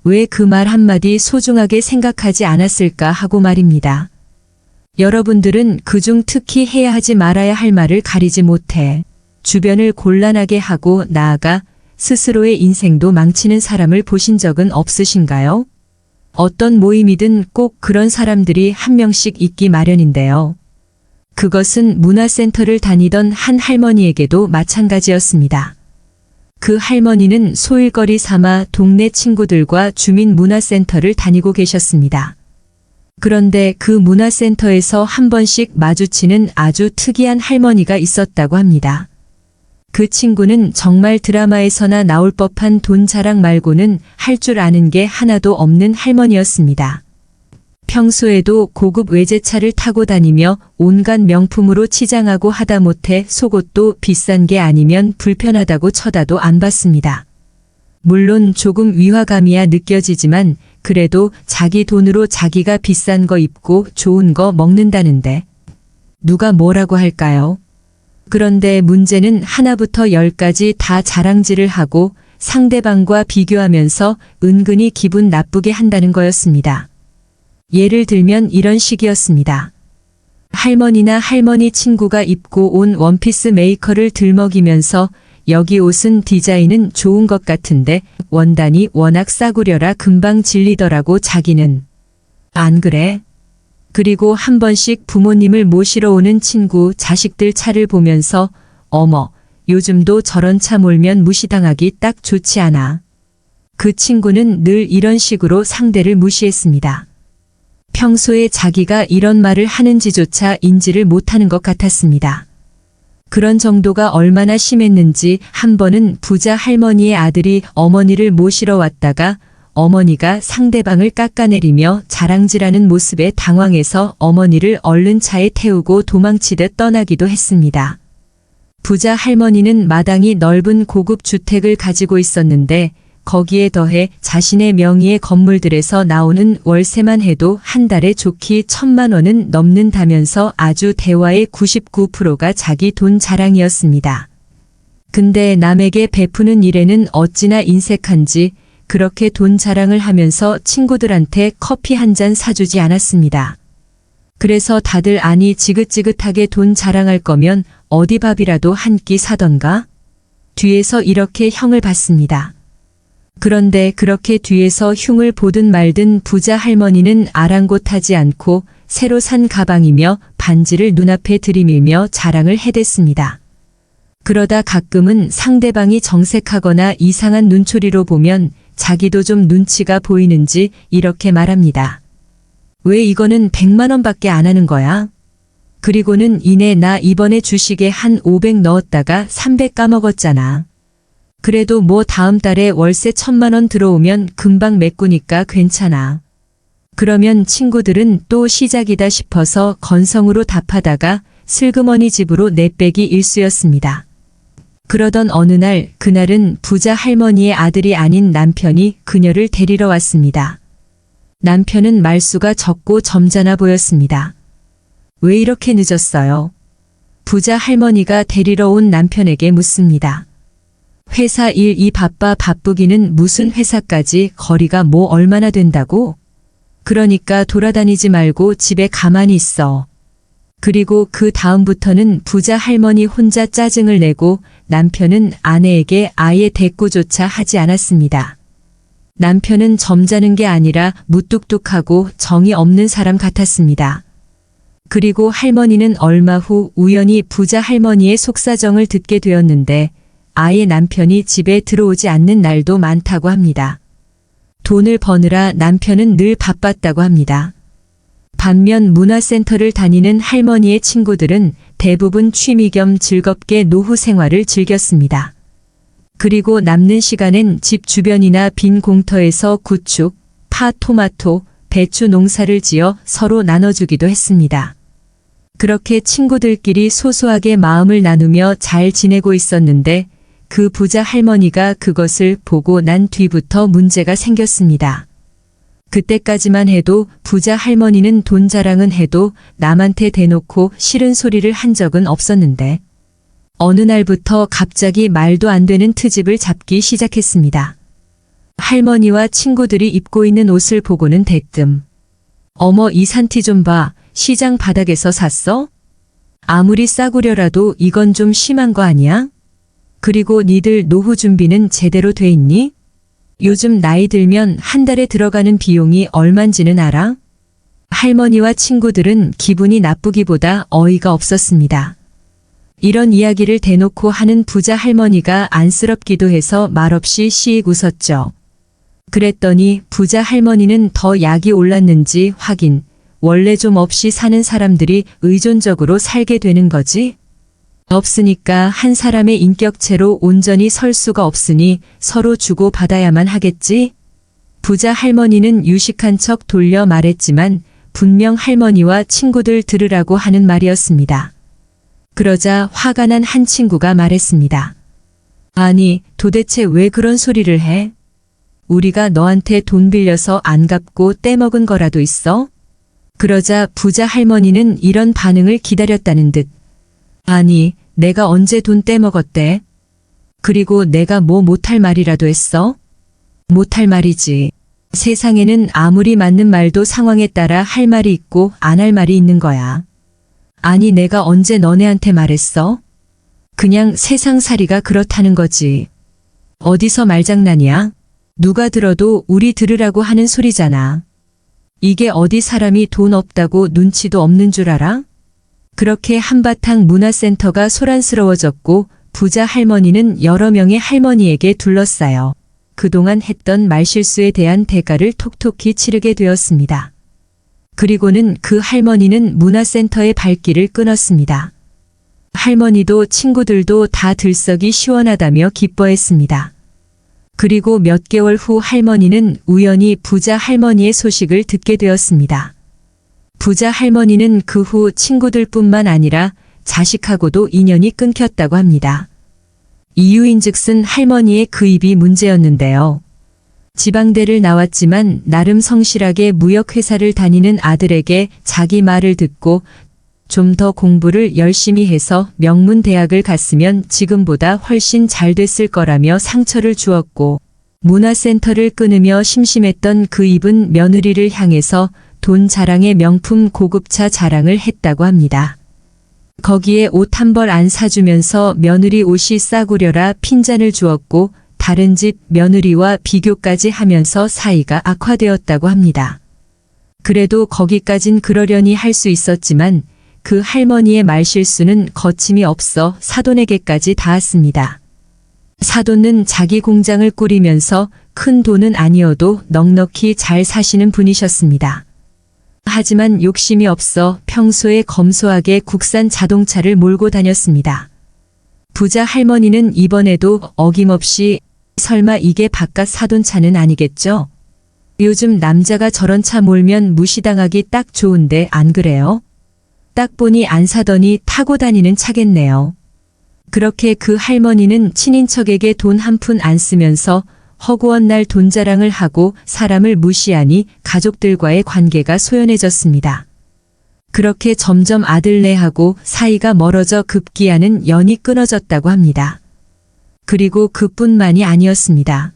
왜 그 말 한마디 소중하게 생각하지 않았을까 하고 말입니다. 여러분들은 그중 특히 해야 하지 말아야 할 말을 가리지 못해 주변을 곤란하게 하고 나아가 스스로의 인생도 망치는 사람을 보신 적은 없으신가요? 어떤 모임이든 꼭 그런 사람들이 한 명씩 있기 마련인데요. 그것은 문화센터를 다니던 한 할머니에게도 마찬가지였습니다. 그 할머니는 소일거리 삼아 동네 친구들과 주민문화센터를 다니고 계셨습니다. 그런데 그 문화센터에서 한 번씩 마주치는 아주 특이한 할머니가 있었다고 합니다. 그 친구는 정말 드라마에서나 나올 법한 돈 자랑 말고는 할 줄 아는 게 하나도 없는 할머니였습니다. 평소에도 고급 외제차를 타고 다니며 온갖 명품으로 치장하고 하다못해 속옷도 비싼 게 아니면 불편하다고 쳐다도 안 봤습니다. 물론 조금 위화감이야 느껴지지만 그래도 자기 돈으로 자기가 비싼 거 입고 좋은 거 먹는다는데 누가 뭐라고 할까요? 그런데 문제는 하나부터 열까지 다 자랑질을 하고 상대방과 비교하면서 은근히 기분 나쁘게 한다는 거였습니다. 예를 들면 이런 식이었습니다. 할머니나 할머니 친구가 입고 온 원피스 메이커를 들먹이면서 여기 옷은 디자인은 좋은 것 같은데 원단이 워낙 싸구려라 금방 질리더라고 자기는. 안 그래? 그리고 한 번씩 부모님을 모시러 오는 친구 자식들 차를 보면서 어머, 요즘도 저런 차 몰면 무시당하기 딱 좋지 않아. 그 친구는 늘 이런 식으로 상대를 무시했습니다. 평소에 자기가 이런 말을 하는지조차 인지를 못하는 것 같았습니다. 그런 정도가 얼마나 심했는지 한 번은 부자 할머니의 아들이 어머니를 모시러 왔다가 어머니가 상대방을 깎아내리며 자랑질하는 모습에 당황해서 어머니를 얼른 차에 태우고 도망치듯 떠나기도 했습니다. 부자 할머니는 마당이 넓은 고급 주택을 가지고 있었는데 거기에 더해 자신의 명의의 건물들에서 나오는 월세만 해도 한 달에 좋기 1,000만 원은 넘는다면서 아주 대화의 99%가 자기 돈 자랑이었습니다. 근데 남에게 베푸는 일에는 어찌나 인색한지 그렇게 돈 자랑을 하면서 친구들한테 커피 한 잔 사주지 않았습니다. 그래서 다들 아니 지긋지긋하게 돈 자랑할 거면 어디 밥이라도 한 끼 사던가? 뒤에서 이렇게 형을 받습니다. 그런데 그렇게 뒤에서 흉을 보든 말든 부자 할머니는 아랑곳하지 않고 새로 산 가방이며 반지를 눈앞에 들이밀며 자랑을 해댔습니다. 그러다 가끔은 상대방이 정색하거나 이상한 눈초리로 보면 자기도 좀 눈치가 보이는지 이렇게 말합니다. 왜 이거는 100만 원밖에 안 하는 거야? 그리고는 이내 나 이번에 주식에 한 500 넣었다가 300 까먹었잖아. 그래도 뭐 다음 달에 월세 1,000만 원 들어오면 금방 메꾸니까 괜찮아. 그러면 친구들은 또 시작이다 싶어서 건성으로 답하다가 슬그머니 집으로 내빼기 일쑤였습니다. 그러던 어느 날 그날은 부자 할머니의 아들이 아닌 남편이 그녀를 데리러 왔습니다. 남편은 말수가 적고 점잖아 보였습니다. 왜 이렇게 늦었어요? 부자 할머니가 데리러 온 남편에게 묻습니다. 회사 일이 바쁘기는 무슨 회사까지 거리가 뭐 얼마나 된다고? 그러니까 돌아다니지 말고 집에 가만히 있어. 그리고 그 다음부터는 부자 할머니 혼자 짜증을 내고 남편은 아내에게 아예 대꾸조차 하지 않았습니다. 남편은 점잖은 게 아니라 무뚝뚝하고 정이 없는 사람 같았습니다. 그리고 할머니는 얼마 후 우연히 부자 할머니의 속사정을 듣게 되었는데 아예 남편이 집에 들어오지 않는 날도 많다고 합니다. 돈을 버느라 남편은 늘 바빴다고 합니다. 반면 문화센터를 다니는 할머니의 친구들은 대부분 취미 겸 즐겁게 노후 생활을 즐겼습니다. 그리고 남는 시간엔 집 주변이나 빈 공터에서 구축, 파, 토마토, 배추 농사를 지어 서로 나눠주기도 했습니다. 그렇게 친구들끼리 소소하게 마음을 나누며 잘 지내고 있었는데 그 부자 할머니가 그것을 보고 난 뒤부터 문제가 생겼습니다. 그때까지만 해도 부자 할머니는 돈 자랑은 해도 남한테 대놓고 싫은 소리를 한 적은 없었는데 어느 날부터 갑자기 말도 안 되는 트집을 잡기 시작했습니다. 할머니와 친구들이 입고 있는 옷을 보고는 대뜸 어머 이 산티 좀 봐. 시장 바닥에서 샀어? 아무리 싸구려라도 이건 좀 심한 거 아니야? 그리고 니들 노후 준비는 제대로 돼 있니? 요즘 나이 들면 한 달에 들어가는 비용이 얼만지는 알아? 할머니와 친구들은 기분이 나쁘기보다 어이가 없었습니다. 이런 이야기를 대놓고 하는 부자 할머니가 안쓰럽기도 해서 말없이 씩 웃었죠. 그랬더니 부자 할머니는 더 약이 올랐는지 확인, 원래 좀 없이 사는 사람들이 의존적으로 살게 되는 거지? 없으니까 한 사람의 인격체로 온전히 설 수가 없으니 서로 주고 받아야만 하겠지? 부자 할머니는 유식한 척 돌려 말했지만 분명 할머니와 친구들 들으라고 하는 말이었습니다. 그러자 화가 난 한 친구가 말했습니다. 아니, 도대체 왜 그런 소리를 해? 우리가 너한테 돈 빌려서 안 갚고 떼먹은 거라도 있어? 그러자 부자 할머니는 이런 반응을 기다렸다는 듯. 아니, 내가 언제 돈 떼먹었대? 그리고 내가 뭐 못할 말이라도 했어? 못할 말이지. 세상에는 아무리 맞는 말도 상황에 따라 할 말이 있고 안 할 말이 있는 거야. 아니 내가 언제 너네한테 말했어? 그냥 세상살이가 그렇다는 거지. 어디서 말장난이야? 누가 들어도 우리 들으라고 하는 소리잖아. 이게 어디 사람이 돈 없다고 눈치도 없는 줄 알아? 그렇게 한바탕 문화센터가 소란스러워졌고 부자 할머니는 여러 명의 할머니에게 둘러싸여 그동안 했던 말실수에 대한 대가를 톡톡히 치르게 되었습니다. 그리고는 그 할머니는 문화센터의 발길을 끊었습니다. 할머니도 친구들도 다 들썩이 시원하다며 기뻐했습니다. 그리고 몇 개월 후 할머니는 우연히 부자 할머니의 소식을 듣게 되었습니다. 부자 할머니는 그 후 친구들뿐만 아니라 자식하고도 인연이 끊겼다고 합니다. 이유인즉슨 할머니의 그 입이 문제였는데요. 지방대를 나왔지만 나름 성실하게 무역회사를 다니는 아들에게 자기 말을 듣고 좀 더 공부를 열심히 해서 명문대학을 갔으면 지금보다 훨씬 잘 됐을 거라며 상처를 주었고, 문화센터를 끊으며 심심했던 그 입은 며느리를 향해서 돈 자랑의 명품 고급차 자랑을 했다고 합니다. 거기에 옷 한 벌 안 사주면서 며느리 옷이 싸구려라 핀잔을 주었고, 다른 집 며느리와 비교까지 하면서 사이가 악화되었다고 합니다. 그래도 거기까진 그러려니 할 수 있었지만 그 할머니의 말실수는 거침이 없어 사돈에게까지 닿았습니다. 사돈은 자기 공장을 꾸리면서 큰 돈은 아니어도 넉넉히 잘 사시는 분이셨습니다. 하지만 욕심이 없어 평소에 검소하게 국산 자동차를 몰고 다녔습니다. 부자 할머니는 이번에도 어김없이 설마 이게 바깥 사돈차는 아니겠죠? 요즘 남자가 저런 차 몰면 무시당하기 딱 좋은데 안 그래요? 딱 보니 안 사더니 타고 다니는 차겠네요. 그렇게 그 할머니는 친인척에게 돈 한 푼 안 쓰면서 허구한 날 돈 자랑을 하고 사람을 무시하니 가족들과의 관계가 소연해졌습니다. 그렇게 점점 아들네하고 사이가 멀어져 급기야는 연이 끊어졌다고 합니다. 그리고 그뿐만이 아니었습니다.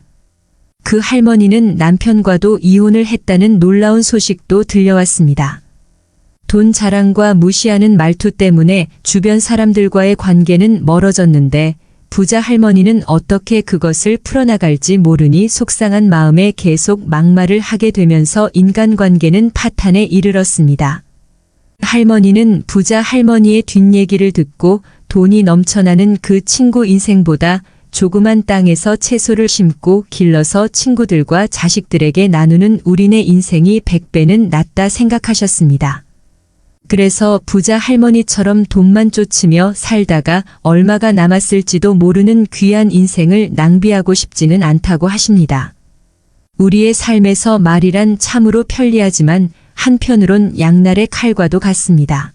그 할머니는 남편과도 이혼을 했다는 놀라운 소식도 들려왔습니다. 돈 자랑과 무시하는 말투 때문에 주변 사람들과의 관계는 멀어졌는데 부자 할머니는 어떻게 그것을 풀어나갈지 모르니 속상한 마음에 계속 막말을 하게 되면서 인간관계는 파탄에 이르렀습니다. 할머니는 부자 할머니의 뒷얘기를 듣고 돈이 넘쳐나는 그 친구 인생보다 조그만 땅에서 채소를 심고 길러서 친구들과 자식들에게 나누는 우리네 인생이 100배는 낫다 생각하셨습니다. 그래서 부자 할머니처럼 돈만 쫓으며 살다가 얼마가 남았을지도 모르는 귀한 인생을 낭비하고 싶지는 않다고 하십니다. 우리의 삶에서 말이란 참으로 편리하지만 한편으론 양날의 칼과도 같습니다.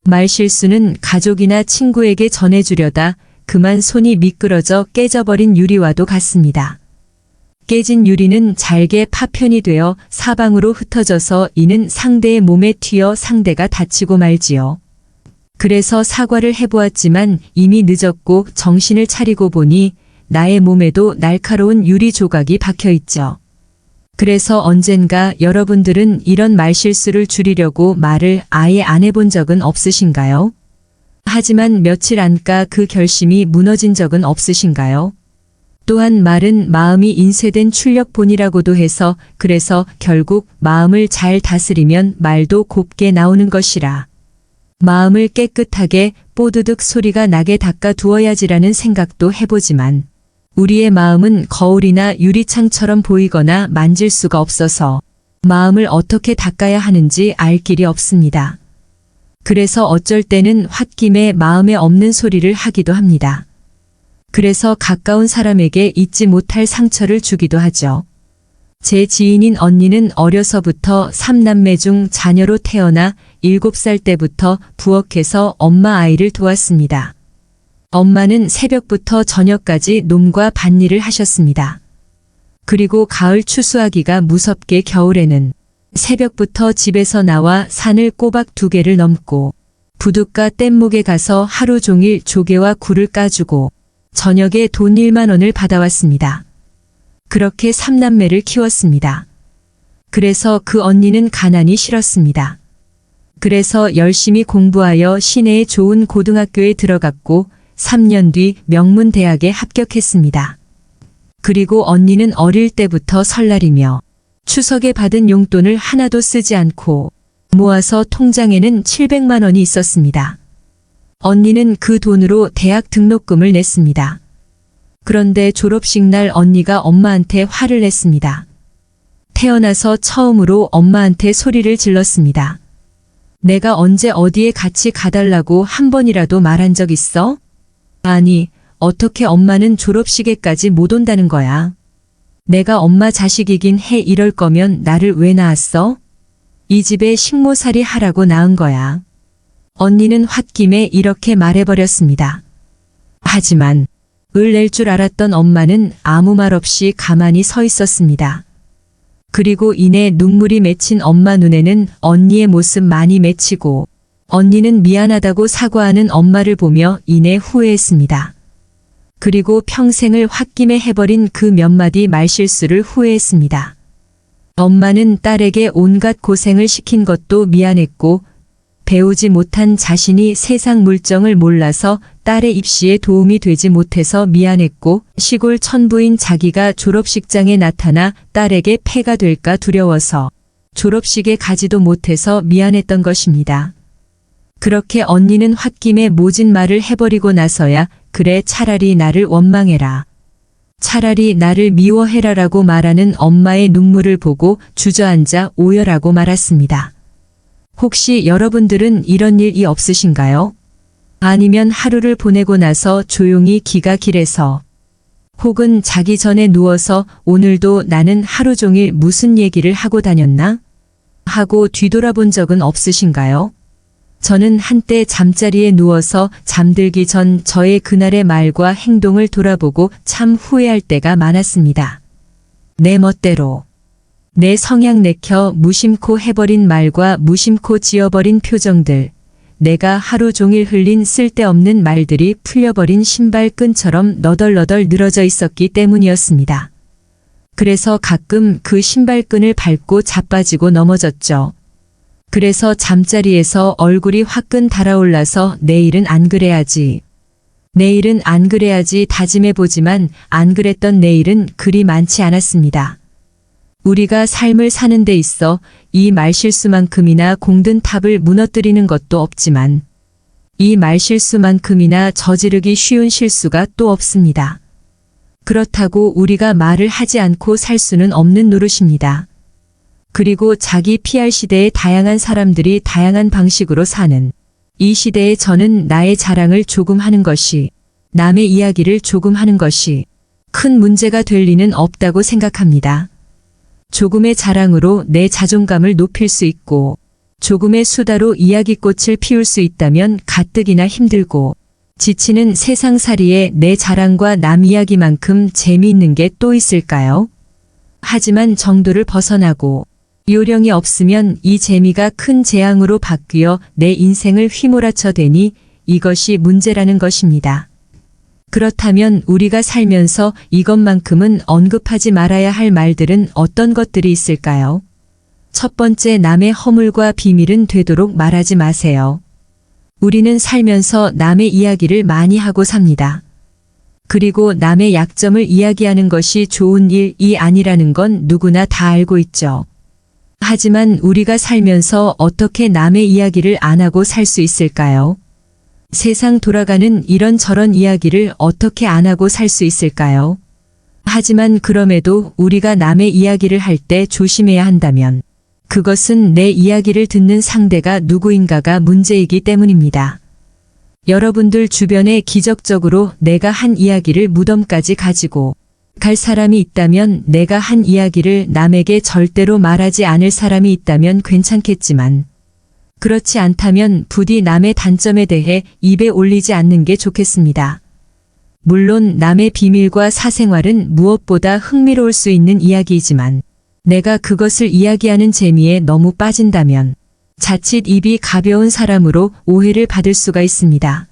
말실수는 가족이나 친구에게 전해주려다 그만 손이 미끄러져 깨져버린 유리와도 같습니다. 깨진 유리는 잘게 파편이 되어 사방으로 흩어져서 이는 상대의 몸에 튀어 상대가 다치고 말지요. 그래서 사과를 해보았지만 이미 늦었고 정신을 차리고 보니 나의 몸에도 날카로운 유리 조각이 박혀 있죠. 그래서 언젠가 여러분들은 이런 말실수를 줄이려고 말을 아예 안 해본 적은 없으신가요? 하지만 며칠 안가 그 결심이 무너진 적은 없으신가요? 또한 말은 마음이 인쇄된 출력본이라고도 해서 그래서 결국 마음을 잘 다스리면 말도 곱게 나오는 것이라. 마음을 깨끗하게 뽀드득 소리가 나게 닦아 두어야지라는 생각도 해보지만 우리의 마음은 거울이나 유리창처럼 보이거나 만질 수가 없어서 마음을 어떻게 닦아야 하는지 알 길이 없습니다. 그래서 어쩔 때는 홧김에 마음에 없는 소리를 하기도 합니다. 그래서 가까운 사람에게 잊지 못할 상처를 주기도 하죠. 제 지인인 언니는 어려서부터 3남매 중 자녀로 태어나 7살 때부터 부엌에서 엄마 아이를 도왔습니다. 엄마는 새벽부터 저녁까지 놈과 밭일을 하셨습니다. 그리고 가을 추수하기가 무섭게 겨울에는 새벽부터 집에서 나와 산을 꼬박 2개를 넘고 부둣가 뗏목에 가서 하루 종일 조개와 굴을 까주고 저녁에 돈 1만 원을 받아왔습니다. 그렇게 3남매를 키웠습니다. 그래서 그 언니는 가난이 싫었습니다. 그래서 열심히 공부하여 시내의 좋은 고등학교에 들어갔고 3년 뒤 명문대학에 합격했습니다. 그리고 언니는 어릴 때부터 설날이며 추석에 받은 용돈을 하나도 쓰지 않고 모아서 통장에는 700만 원이 있었습니다. 언니는 그 돈으로 대학 등록금을 냈습니다. 그런데 졸업식 날 언니가 엄마한테 화를 냈습니다. 태어나서 처음으로 엄마한테 소리를 질렀습니다. 내가 언제 어디에 같이 가달라고 한 번이라도 말한 적 있어? 아니, 어떻게 엄마는 졸업식에까지 못 온다는 거야? 내가 엄마 자식이긴 해. 이럴 거면 나를 왜 낳았어? 이 집에 식모살이 하라고 낳은 거야. 언니는 홧김에 이렇게 말해버렸습니다. 하지만 을 낼 줄 알았던 엄마는 아무 말 없이 가만히 서 있었습니다. 그리고 이내 눈물이 맺힌 엄마 눈에는 언니의 모습만이 맺히고 언니는 미안하다고 사과하는 엄마를 보며 이내 후회했습니다. 그리고 평생을 홧김에 해버린 그 몇 마디 말실수를 후회했습니다. 엄마는 딸에게 온갖 고생을 시킨 것도 미안했고 배우지 못한 자신이 세상 물정을 몰라서 딸의 입시에 도움이 되지 못해서 미안했고 시골 천부인 자기가 졸업식장에 나타나 딸에게 폐가 될까 두려워서 졸업식에 가지도 못해서 미안했던 것입니다. 그렇게 언니는 홧김에 모진 말을 해버리고 나서야 그래 차라리 나를 원망해라. 차라리 나를 미워해라라고 말하는 엄마의 눈물을 보고 주저앉아 오열하고 말았습니다. 혹시 여러분들은 이런 일이 없으신가요? 아니면 하루를 보내고 나서 조용히 기가 길해서 혹은 자기 전에 누워서 오늘도 나는 하루 종일 무슨 얘기를 하고 다녔나? 하고 뒤돌아본 적은 없으신가요? 저는 한때 잠자리에 누워서 잠들기 전 저의 그날의 말과 행동을 돌아보고 참 후회할 때가 많았습니다. 내 멋대로. 내 성향 내켜 무심코 해버린 말과 무심코 지어버린 표정들. 내가 하루 종일 흘린 쓸데없는 말들이 풀려버린 신발끈처럼 너덜너덜 늘어져 있었기 때문이었습니다. 그래서 가끔 그 신발끈을 밟고 자빠지고 넘어졌죠. 그래서 잠자리에서 얼굴이 화끈 달아올라서 내일은 안 그래야지. 내일은 안 그래야지 다짐해보지만 안 그랬던 내일은 그리 많지 않았습니다. 우리가 삶을 사는 데 있어 이 말실수만큼이나 공든 탑을 무너뜨리는 것도 없지만 이 말실수만큼이나 저지르기 쉬운 실수가 또 없습니다. 그렇다고 우리가 말을 하지 않고 살 수는 없는 노릇입니다. 그리고 자기 PR 시대에 다양한 사람들이 다양한 방식으로 사는 이 시대에 저는 나의 자랑을 조금 하는 것이 남의 이야기를 조금 하는 것이 큰 문제가 될 리는 없다고 생각합니다. 조금의 자랑으로 내 자존감을 높일 수 있고 조금의 수다로 이야기꽃을 피울 수 있다면 가뜩이나 힘들고 지치는 세상살이에 내 자랑과 남 이야기만큼 재미있는 게 또 있을까요? 하지만 정도를 벗어나고 요령이 없으면 이 재미가 큰 재앙으로 바뀌어 내 인생을 휘몰아쳐 대니 이것이 문제라는 것입니다. 그렇다면 우리가 살면서 이것만큼은 언급하지 말아야 할 말들은 어떤 것들이 있을까요? 첫 번째, 남의 허물과 비밀은 되도록 말하지 마세요. 우리는 살면서 남의 이야기를 많이 하고 삽니다. 그리고 남의 약점을 이야기하는 것이 좋은 일이 아니라는 건 누구나 다 알고 있죠. 하지만 우리가 살면서 어떻게 남의 이야기를 안 하고 살 수 있을까요? 세상 돌아가는 이런저런 이야기를 어떻게 안 하고 살 수 있을까요? 하지만 그럼에도 우리가 남의 이야기를 할 때 조심해야 한다면 그것은 내 이야기를 듣는 상대가 누구인가가 문제이기 때문입니다. 여러분들 주변에 기적적으로 내가 한 이야기를 무덤까지 가지고 갈 사람이 있다면 내가 한 이야기를 남에게 절대로 말하지 않을 사람이 있다면 괜찮겠지만 그렇지 않다면 부디 남의 단점에 대해 입에 올리지 않는 게 좋겠습니다. 물론 남의 비밀과 사생활은 무엇보다 흥미로울 수 있는 이야기이지만 내가 그것을 이야기하는 재미에 너무 빠진다면 자칫 입이 가벼운 사람으로 오해를 받을 수가 있습니다.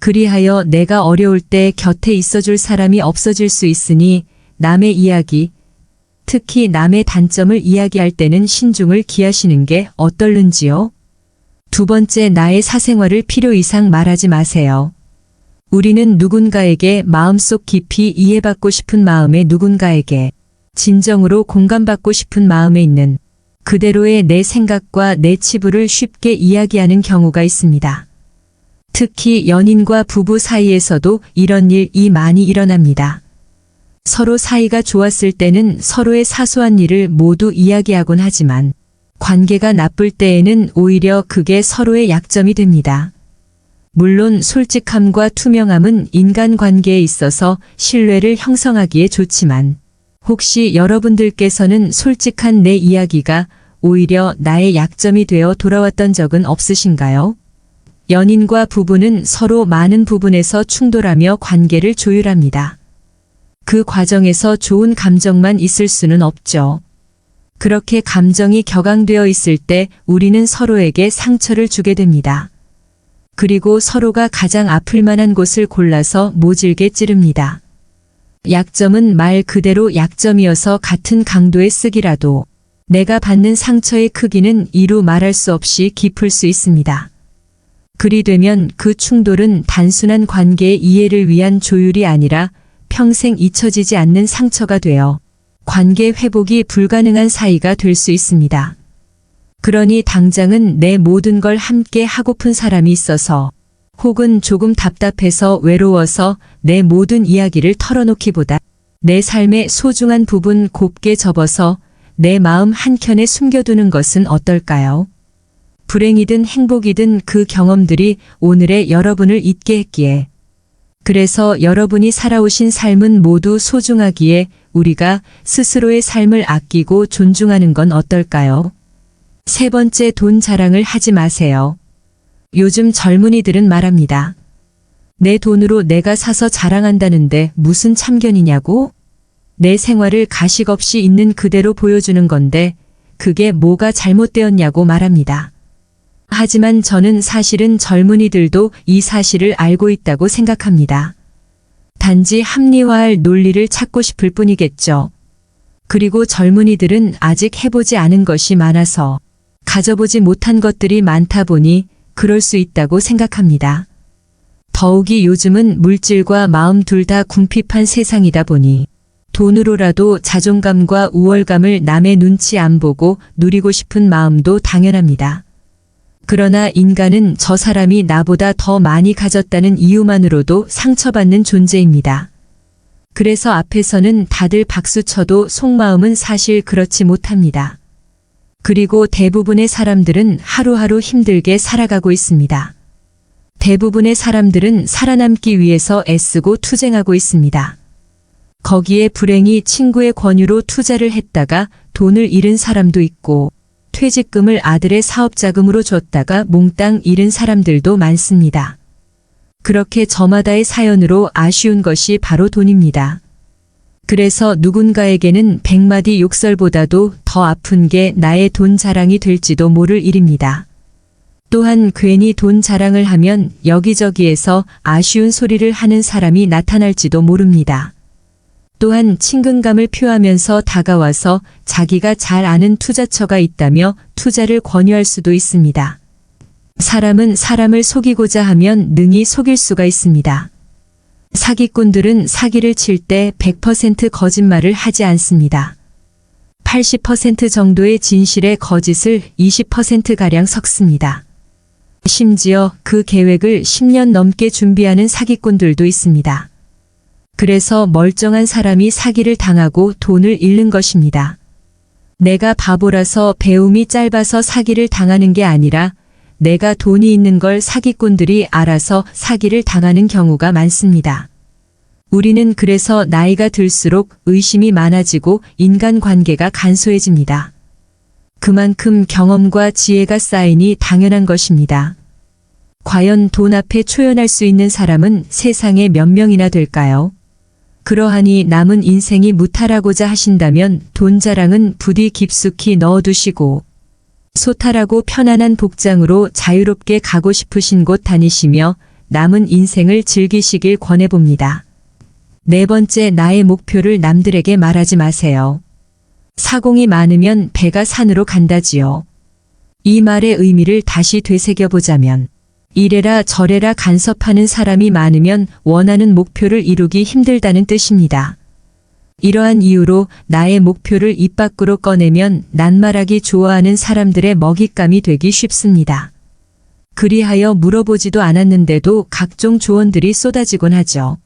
그리하여 내가 어려울 때 곁에 있어줄 사람이 없어질 수 있으니 남의 이야기, 특히 남의 단점을 이야기할 때는 신중을 기하시는 게 어떨는지요? 두 번째, 나의 사생활을 필요 이상 말하지 마세요. 우리는 누군가에게 마음속 깊이 이해받고 싶은 마음에 누군가에게 진정으로 공감받고 싶은 마음에 있는 그대로의 내 생각과 내 치부를 쉽게 이야기하는 경우가 있습니다. 특히 연인과 부부 사이에서도 이런 일이 많이 일어납니다. 서로 사이가 좋았을 때는 서로의 사소한 일을 모두 이야기하곤 하지만 관계가 나쁠 때에는 오히려 그게 서로의 약점이 됩니다. 물론 솔직함과 투명함은 인간관계에 있어서 신뢰를 형성하기에 좋지만 혹시 여러분들께서는 솔직한 내 이야기가 오히려 나의 약점이 되어 돌아왔던 적은 없으신가요? 연인과 부부는 서로 많은 부분에서 충돌하며 관계를 조율합니다. 그 과정에서 좋은 감정만 있을 수는 없죠. 그렇게 감정이 격앙되어 있을 때 우리는 서로에게 상처를 주게 됩니다. 그리고 서로가 가장 아플 만한 곳을 골라서 모질게 찌릅니다. 약점은 말 그대로 약점이어서 같은 강도의 쓰기라도 내가 받는 상처의 크기는 이루 말할 수 없이 깊을 수 있습니다. 그리 되면 그 충돌은 단순한 관계의 이해를 위한 조율이 아니라 평생 잊혀지지 않는 상처가 되어 관계 회복이 불가능한 사이가 될 수 있습니다. 그러니 당장은 내 모든 걸 함께 하고픈 사람이 있어서 혹은 조금 답답해서 외로워서 내 모든 이야기를 털어놓기보다 내 삶의 소중한 부분 곱게 접어서 내 마음 한켠에 숨겨두는 것은 어떨까요? 불행이든 행복이든 그 경험들이 오늘의 여러분을 있게 했기에 그래서 여러분이 살아오신 삶은 모두 소중하기에 우리가 스스로의 삶을 아끼고 존중하는 건 어떨까요? 세 번째, 돈 자랑을 하지 마세요. 요즘 젊은이들은 말합니다. 내 돈으로 내가 사서 자랑한다는데 무슨 참견이냐고? 내 생활을 가식 없이 있는 그대로 보여주는 건데 그게 뭐가 잘못되었냐고 말합니다. 하지만 저는 사실은 젊은이들도 이 사실을 알고 있다고 생각합니다. 단지 합리화할 논리를 찾고 싶을 뿐이겠죠. 그리고 젊은이들은 아직 해보지 않은 것이 많아서 가져보지 못한 것들이 많다 보니 그럴 수 있다고 생각합니다. 더욱이 요즘은 물질과 마음 둘 다 궁핍한 세상이다 보니 돈으로라도 자존감과 우월감을 남의 눈치 안 보고 누리고 싶은 마음도 당연합니다. 그러나 인간은 저 사람이 나보다 더 많이 가졌다는 이유만으로도 상처받는 존재입니다. 그래서 앞에서는 다들 박수쳐도 속마음은 사실 그렇지 못합니다. 그리고 대부분의 사람들은 하루하루 힘들게 살아가고 있습니다. 대부분의 사람들은 살아남기 위해서 애쓰고 투쟁하고 있습니다. 거기에 불행히 친구의 권유로 투자를 했다가 돈을 잃은 사람도 있고 퇴직금을 아들의 사업자금으로 줬다가 몽땅 잃은 사람들도 많습니다. 그렇게 저마다의 사연으로 아쉬운 것이 바로 돈입니다. 그래서 누군가에게는 100마디 욕설보다도 더 아픈 게 나의 돈 자랑이 될지도 모를 일입니다. 또한 괜히 돈 자랑을 하면 여기저기에서 아쉬운 소리를 하는 사람이 나타날지도 모릅니다. 또한 친근감을 표하면서 다가와서 자기가 잘 아는 투자처가 있다며 투자를 권유할 수도 있습니다. 사람은 사람을 속이고자 하면 능히 속일 수가 있습니다. 사기꾼들은 사기를 칠 때 100% 거짓말을 하지 않습니다. 80% 정도의 진실의 거짓을 20%가량 섞습니다. 심지어 그 계획을 10년 넘게 준비하는 사기꾼들도 있습니다. 그래서 멀쩡한 사람이 사기를 당하고 돈을 잃는 것입니다. 내가 바보라서 배움이 짧아서 사기를 당하는 게 아니라 내가 돈이 있는 걸 사기꾼들이 알아서 사기를 당하는 경우가 많습니다. 우리는 그래서 나이가 들수록 의심이 많아지고 인간관계가 간소해집니다. 그만큼 경험과 지혜가 쌓이니 당연한 것입니다. 과연 돈 앞에 초연할 수 있는 사람은 세상에 몇 명이나 될까요? 그러하니 남은 인생이 무탈하고자 하신다면 돈 자랑은 부디 깊숙이 넣어두시고 소탈하고 편안한 복장으로 자유롭게 가고 싶으신 곳 다니시며 남은 인생을 즐기시길 권해봅니다. 네 번째, 나의 목표를 남들에게 말하지 마세요. 사공이 많으면 배가 산으로 간다지요. 이 말의 의미를 다시 되새겨보자면 이래라 저래라 간섭하는 사람이 많으면 원하는 목표를 이루기 힘들다는 뜻입니다. 이러한 이유로 나의 목표를 입 밖으로 꺼내면 낱말하기 좋아하는 사람들의 먹잇감이 되기 쉽습니다. 그리하여 물어보지도 않았는데도 각종 조언들이 쏟아지곤 하죠.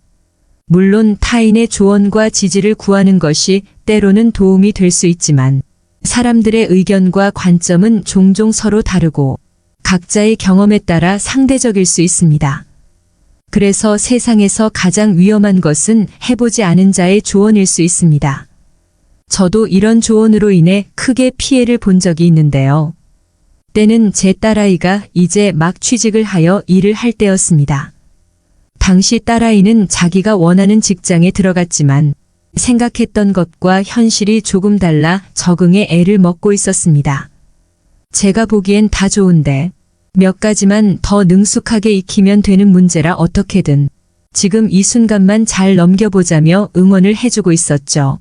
물론 타인의 조언과 지지를 구하는 것이 때로는 도움이 될 수 있지만 사람들의 의견과 관점은 종종 서로 다르고 각자의 경험에 따라 상대적일 수 있습니다. 그래서 세상에서 가장 위험한 것은 해보지 않은 자의 조언일 수 있습니다. 저도 이런 조언으로 인해 크게 피해를 본 적이 있는데요. 때는 제 딸아이가 이제 막 취직을 하여 일을 할 때였습니다. 당시 딸아이는 자기가 원하는 직장에 들어갔지만 생각했던 것과 현실이 조금 달라 적응에 애를 먹고 있었습니다. 제가 보기엔 다 좋은데 몇 가지만 더 능숙하게 익히면 되는 문제라 어떻게든 지금 이 순간만 잘 넘겨보자며 응원을 해주고 있었죠.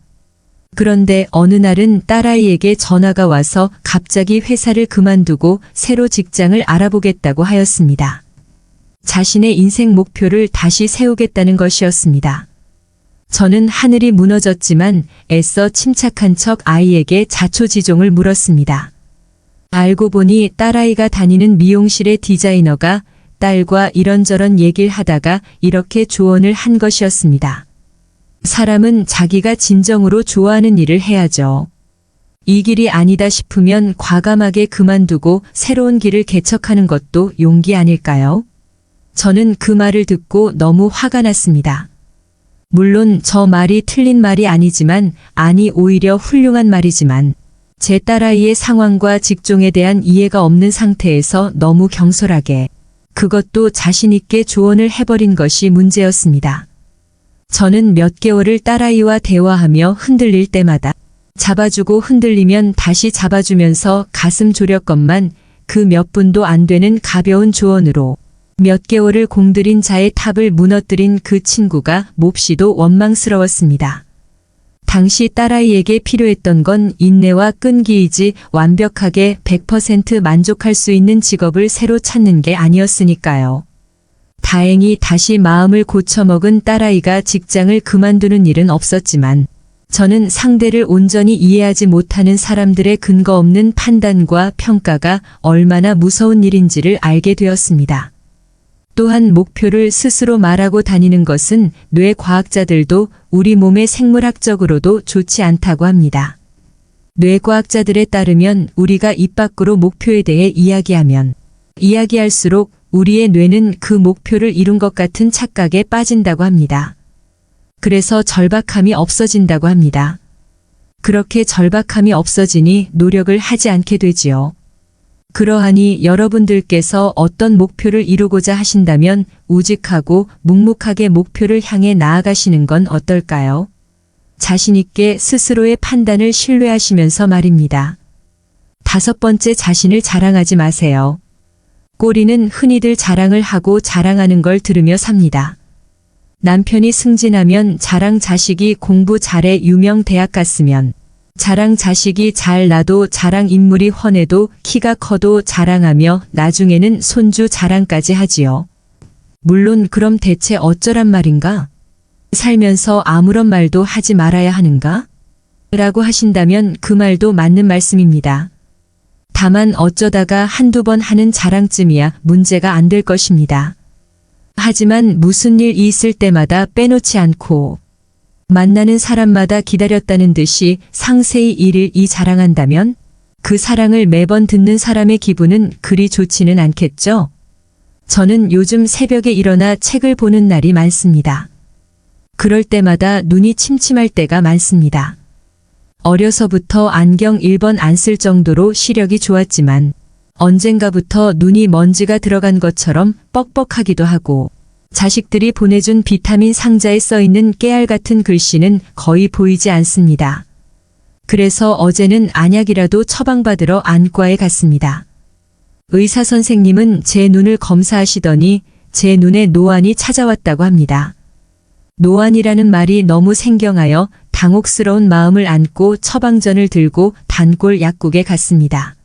그런데 어느 날은 딸아이에게 전화가 와서 갑자기 회사를 그만두고 새로 직장을 알아보겠다고 하였습니다. 자신의 인생 목표를 다시 세우겠다는 것이었습니다. 저는 하늘이 무너졌지만 애써 침착한 척 아이에게 자초지종을 물었습니다. 알고 보니 딸아이가 다니는 미용실의 디자이너가 딸과 이런저런 얘기를 하다가 이렇게 조언을 한 것이었습니다. 사람은 자기가 진정으로 좋아하는 일을 해야죠. 이 길이 아니다 싶으면 과감하게 그만두고 새로운 길을 개척하는 것도 용기 아닐까요? 저는 그 말을 듣고 너무 화가 났습니다. 물론 저 말이 틀린 말이 아니지만, 아니 오히려 훌륭한 말이지만 제 딸아이의 상황과 직종에 대한 이해가 없는 상태에서 너무 경솔하게, 그것도 자신 있게 조언을 해버린 것이 문제였습니다. 저는 몇 개월을 딸아이와 대화하며 흔들릴 때마다 잡아주고 흔들리면 다시 잡아주면서 가슴 졸였건만 그 몇 분도 안 되는 가벼운 조언으로 몇 개월을 공들인 자의 탑을 무너뜨린 그 친구가 몹시도 원망스러웠습니다. 당시 딸아이에게 필요했던 건 인내와 끈기이지 완벽하게 100% 만족할 수 있는 직업을 새로 찾는 게 아니었으니까요. 다행히 다시 마음을 고쳐먹은 딸아이가 직장을 그만두는 일은 없었지만 저는 상대를 온전히 이해하지 못하는 사람들의 근거 없는 판단과 평가가 얼마나 무서운 일인지를 알게 되었습니다. 또한 목표를 스스로 말하고 다니는 것은 뇌과학자들도 우리 몸의 생물학적으로도 좋지 않다고 합니다. 뇌과학자들에 따르면 우리가 입 밖으로 목표에 대해 이야기할수록 우리의 뇌는 그 목표를 이룬 것 같은 착각에 빠진다고 합니다. 그래서 절박함이 없어진다고 합니다. 그렇게 절박함이 없어지니 노력을 하지 않게 되지요. 그러하니 여러분들께서 어떤 목표를 이루고자 하신다면 우직하고 묵묵하게 목표를 향해 나아가시는 건 어떨까요? 자신 있게 스스로의 판단을 신뢰하시면서 말입니다. 5번째, 자신을 자랑하지 마세요. 꼬리는 흔히들 자랑을 하고 자랑하는 걸 들으며 삽니다. 남편이 승진하면 자랑, 자식이 공부 잘해 유명 대학 갔으면 자랑, 자식이 잘 나도 자랑, 인물이 훤해도 키가 커도 자랑하며 나중에는 손주 자랑까지 하지요. 물론 그럼 대체 어쩌란 말인가? 살면서 아무런 말도 하지 말아야 하는가? 라고 하신다면 그 말도 맞는 말씀입니다. 다만 어쩌다가 한두 번 하는 자랑쯤이야 문제가 안 될 것입니다. 하지만 무슨 일이 있을 때마다 빼놓지 않고 만나는 사람마다 기다렸다는 듯이 상세히 일일이 자랑한다면 그 사랑을 매번 듣는 사람의 기분은 그리 좋지는 않겠죠? 저는 요즘 새벽에 일어나 책을 보는 날이 많습니다. 그럴 때마다 눈이 침침할 때가 많습니다. 어려서부터 안경 1번 안 쓸 정도로 시력이 좋았지만 언젠가부터 눈이 먼지가 들어간 것처럼 뻑뻑하기도 하고 자식들이 보내준 비타민 상자에 써있는 깨알 같은 글씨는 거의 보이지 않습니다. 그래서 어제는 안약이라도 처방받으러 안과에 갔습니다. 의사 선생님은 제 눈을 검사하시더니 제 눈에 노안이 찾아왔다고 합니다. 노안이라는 말이 너무 생경하여 당혹스러운 마음을 안고 처방전을 들고 단골 약국에 갔습니다.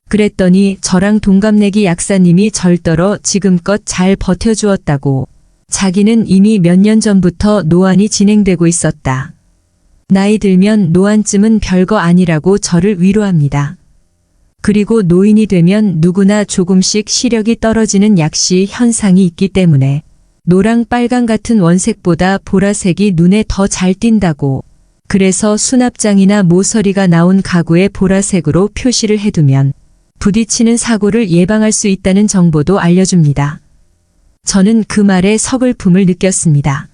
그랬더니 저랑 동갑내기 약사님이 절더러 지금껏 잘 버텨주었다고, 자기는 이미 몇 년 전부터 노안이 진행되고 있었다. 나이 들면 노안쯤은 별거 아니라고 저를 위로합니다. 그리고 노인이 되면 누구나 조금씩 시력이 떨어지는 약시 현상이 있기 때문에 노랑 빨강 같은 원색보다 보라색이 눈에 더 잘 띈다고, 그래서 수납장이나 모서리가 나온 가구에 보라색으로 표시를 해두면 부딪히는 사고를 예방할 수 있다는 정보도 알려줍니다. 저는 그 말에 서글픔을 느꼈습니다.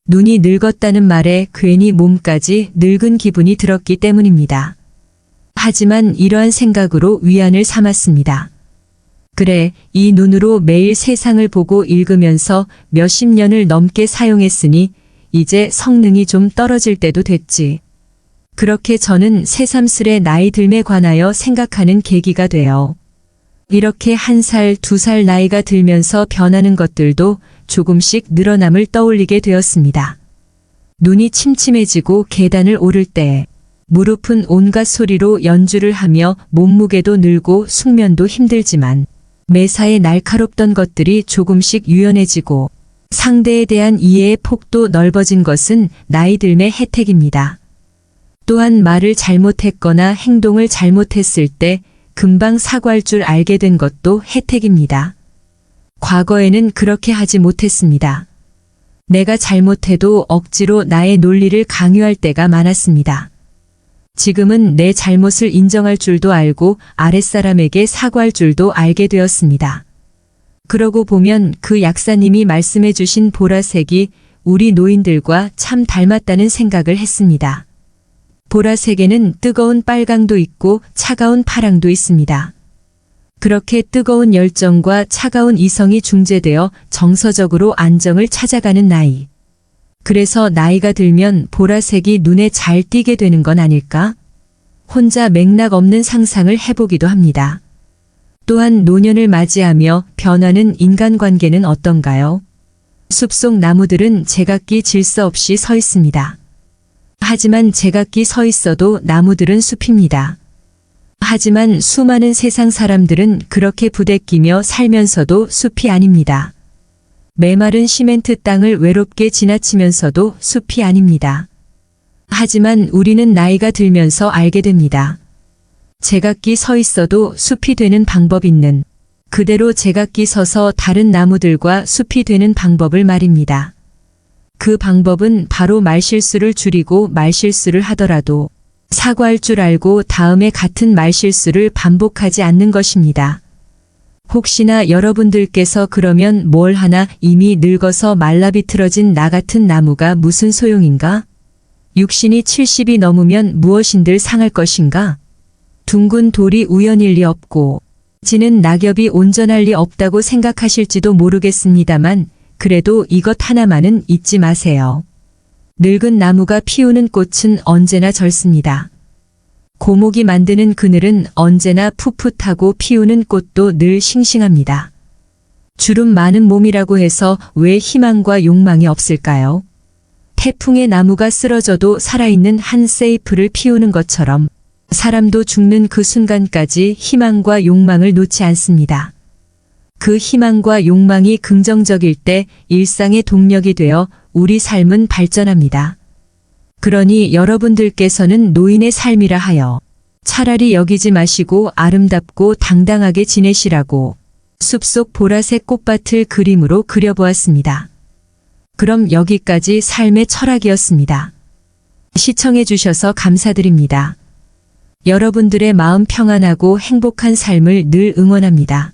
눈이 늙었다는 말에 괜히 몸까지 늙은 기분이 들었기 때문입니다. 하지만 이러한 생각으로 위안을 삼았습니다. 그래, 이 눈으로 매일 세상을 보고 읽으면서 몇십 년을 넘게 사용했으니 이제 성능이 좀 떨어질 때도 됐지. 그렇게 저는 새삼스레 나이 듦에 관하여 생각하는 계기가 돼요. 이렇게 1살, 2살 나이가 들면서 변하는 것들도 조금씩 늘어남을 떠올리게 되었습니다. 눈이 침침해지고 계단을 오를 때 무릎은 온갖 소리로 연주를 하며 몸무게도 늘고 숙면도 힘들지만 매사에 날카롭던 것들이 조금씩 유연해지고 상대에 대한 이해의 폭도 넓어진 것은 나이 듦의 혜택입니다. 또한 말을 잘못했거나 행동을 잘못했을 때 금방 사과할 줄 알게 된 것도 혜택입니다. 과거에는 그렇게 하지 못했습니다. 내가 잘못해도 억지로 나의 논리를 강요할 때가 많았습니다. 지금은 내 잘못을 인정할 줄도 알고 아랫사람에게 사과할 줄도 알게 되었습니다. 그러고 보면 그 약사님이 말씀해 주신 보라색이 우리 노인들과 참 닮았다는 생각을 했습니다. 보라색에는 뜨거운 빨강도 있고 차가운 파랑도 있습니다. 그렇게 뜨거운 열정과 차가운 이성이 중재되어 정서적으로 안정을 찾아가는 나이. 그래서 나이가 들면 보라색이 눈에 잘 띄게 되는 건 아닐까? 혼자 맥락 없는 상상을 해보기도 합니다. 또한 노년을 맞이하며 변하는 인간관계는 어떤가요? 숲속 나무들은 제각기 질서 없이 서 있습니다. 하지만 제각기 서 있어도 나무들은 숲입니다. 하지만 수많은 세상 사람들은 그렇게 부대끼며 살면서도 숲이 아닙니다. 메마른 시멘트 땅을 외롭게 지나치면서도 숲이 아닙니다. 하지만 우리는 나이가 들면서 알게 됩니다. 제각기 서 있어도 숲이 되는 방법 있는, 그대로 제각기 서서 다른 나무들과 숲이 되는 방법을 말입니다. 그 방법은 바로 말실수를 줄이고 말실수를 하더라도 사과할 줄 알고 다음에 같은 말실수를 반복하지 않는 것입니다. 혹시나 여러분들께서 그러면 뭘 하나 이미 늙어서 말라비틀어진 나 같은 나무가 무슨 소용인가? 육신이 70이 넘으면 무엇인들 상할 것인가? 둥근 돌이 우연일 리 없고 지는 낙엽이 온전할 리 없다고 생각하실지도 모르겠습니다만 그래도 이것 하나만은 잊지 마세요. 늙은 나무가 피우는 꽃은 언제나 젊습니다. 고목이 만드는 그늘은 언제나 풋풋하고 피우는 꽃도 늘 싱싱합니다. 주름 많은 몸이라고 해서 왜 희망과 욕망이 없을까요? 태풍의 나무가 쓰러져도 살아있는 한 세이프를 피우는 것처럼 사람도 죽는 그 순간까지 희망과 욕망을 놓지 않습니다. 그 희망과 욕망이 긍정적일 때 일상의 동력이 되어 우리 삶은 발전합니다. 그러니 여러분들께서는 노인의 삶이라 하여 차라리 여기지 마시고 아름답고 당당하게 지내시라고 숲속 보라색 꽃밭을 그림으로 그려보았습니다. 그럼 여기까지 삶의 철학이었습니다. 시청해 주셔서 감사드립니다. 여러분들의 마음 평안하고 행복한 삶을 늘 응원합니다.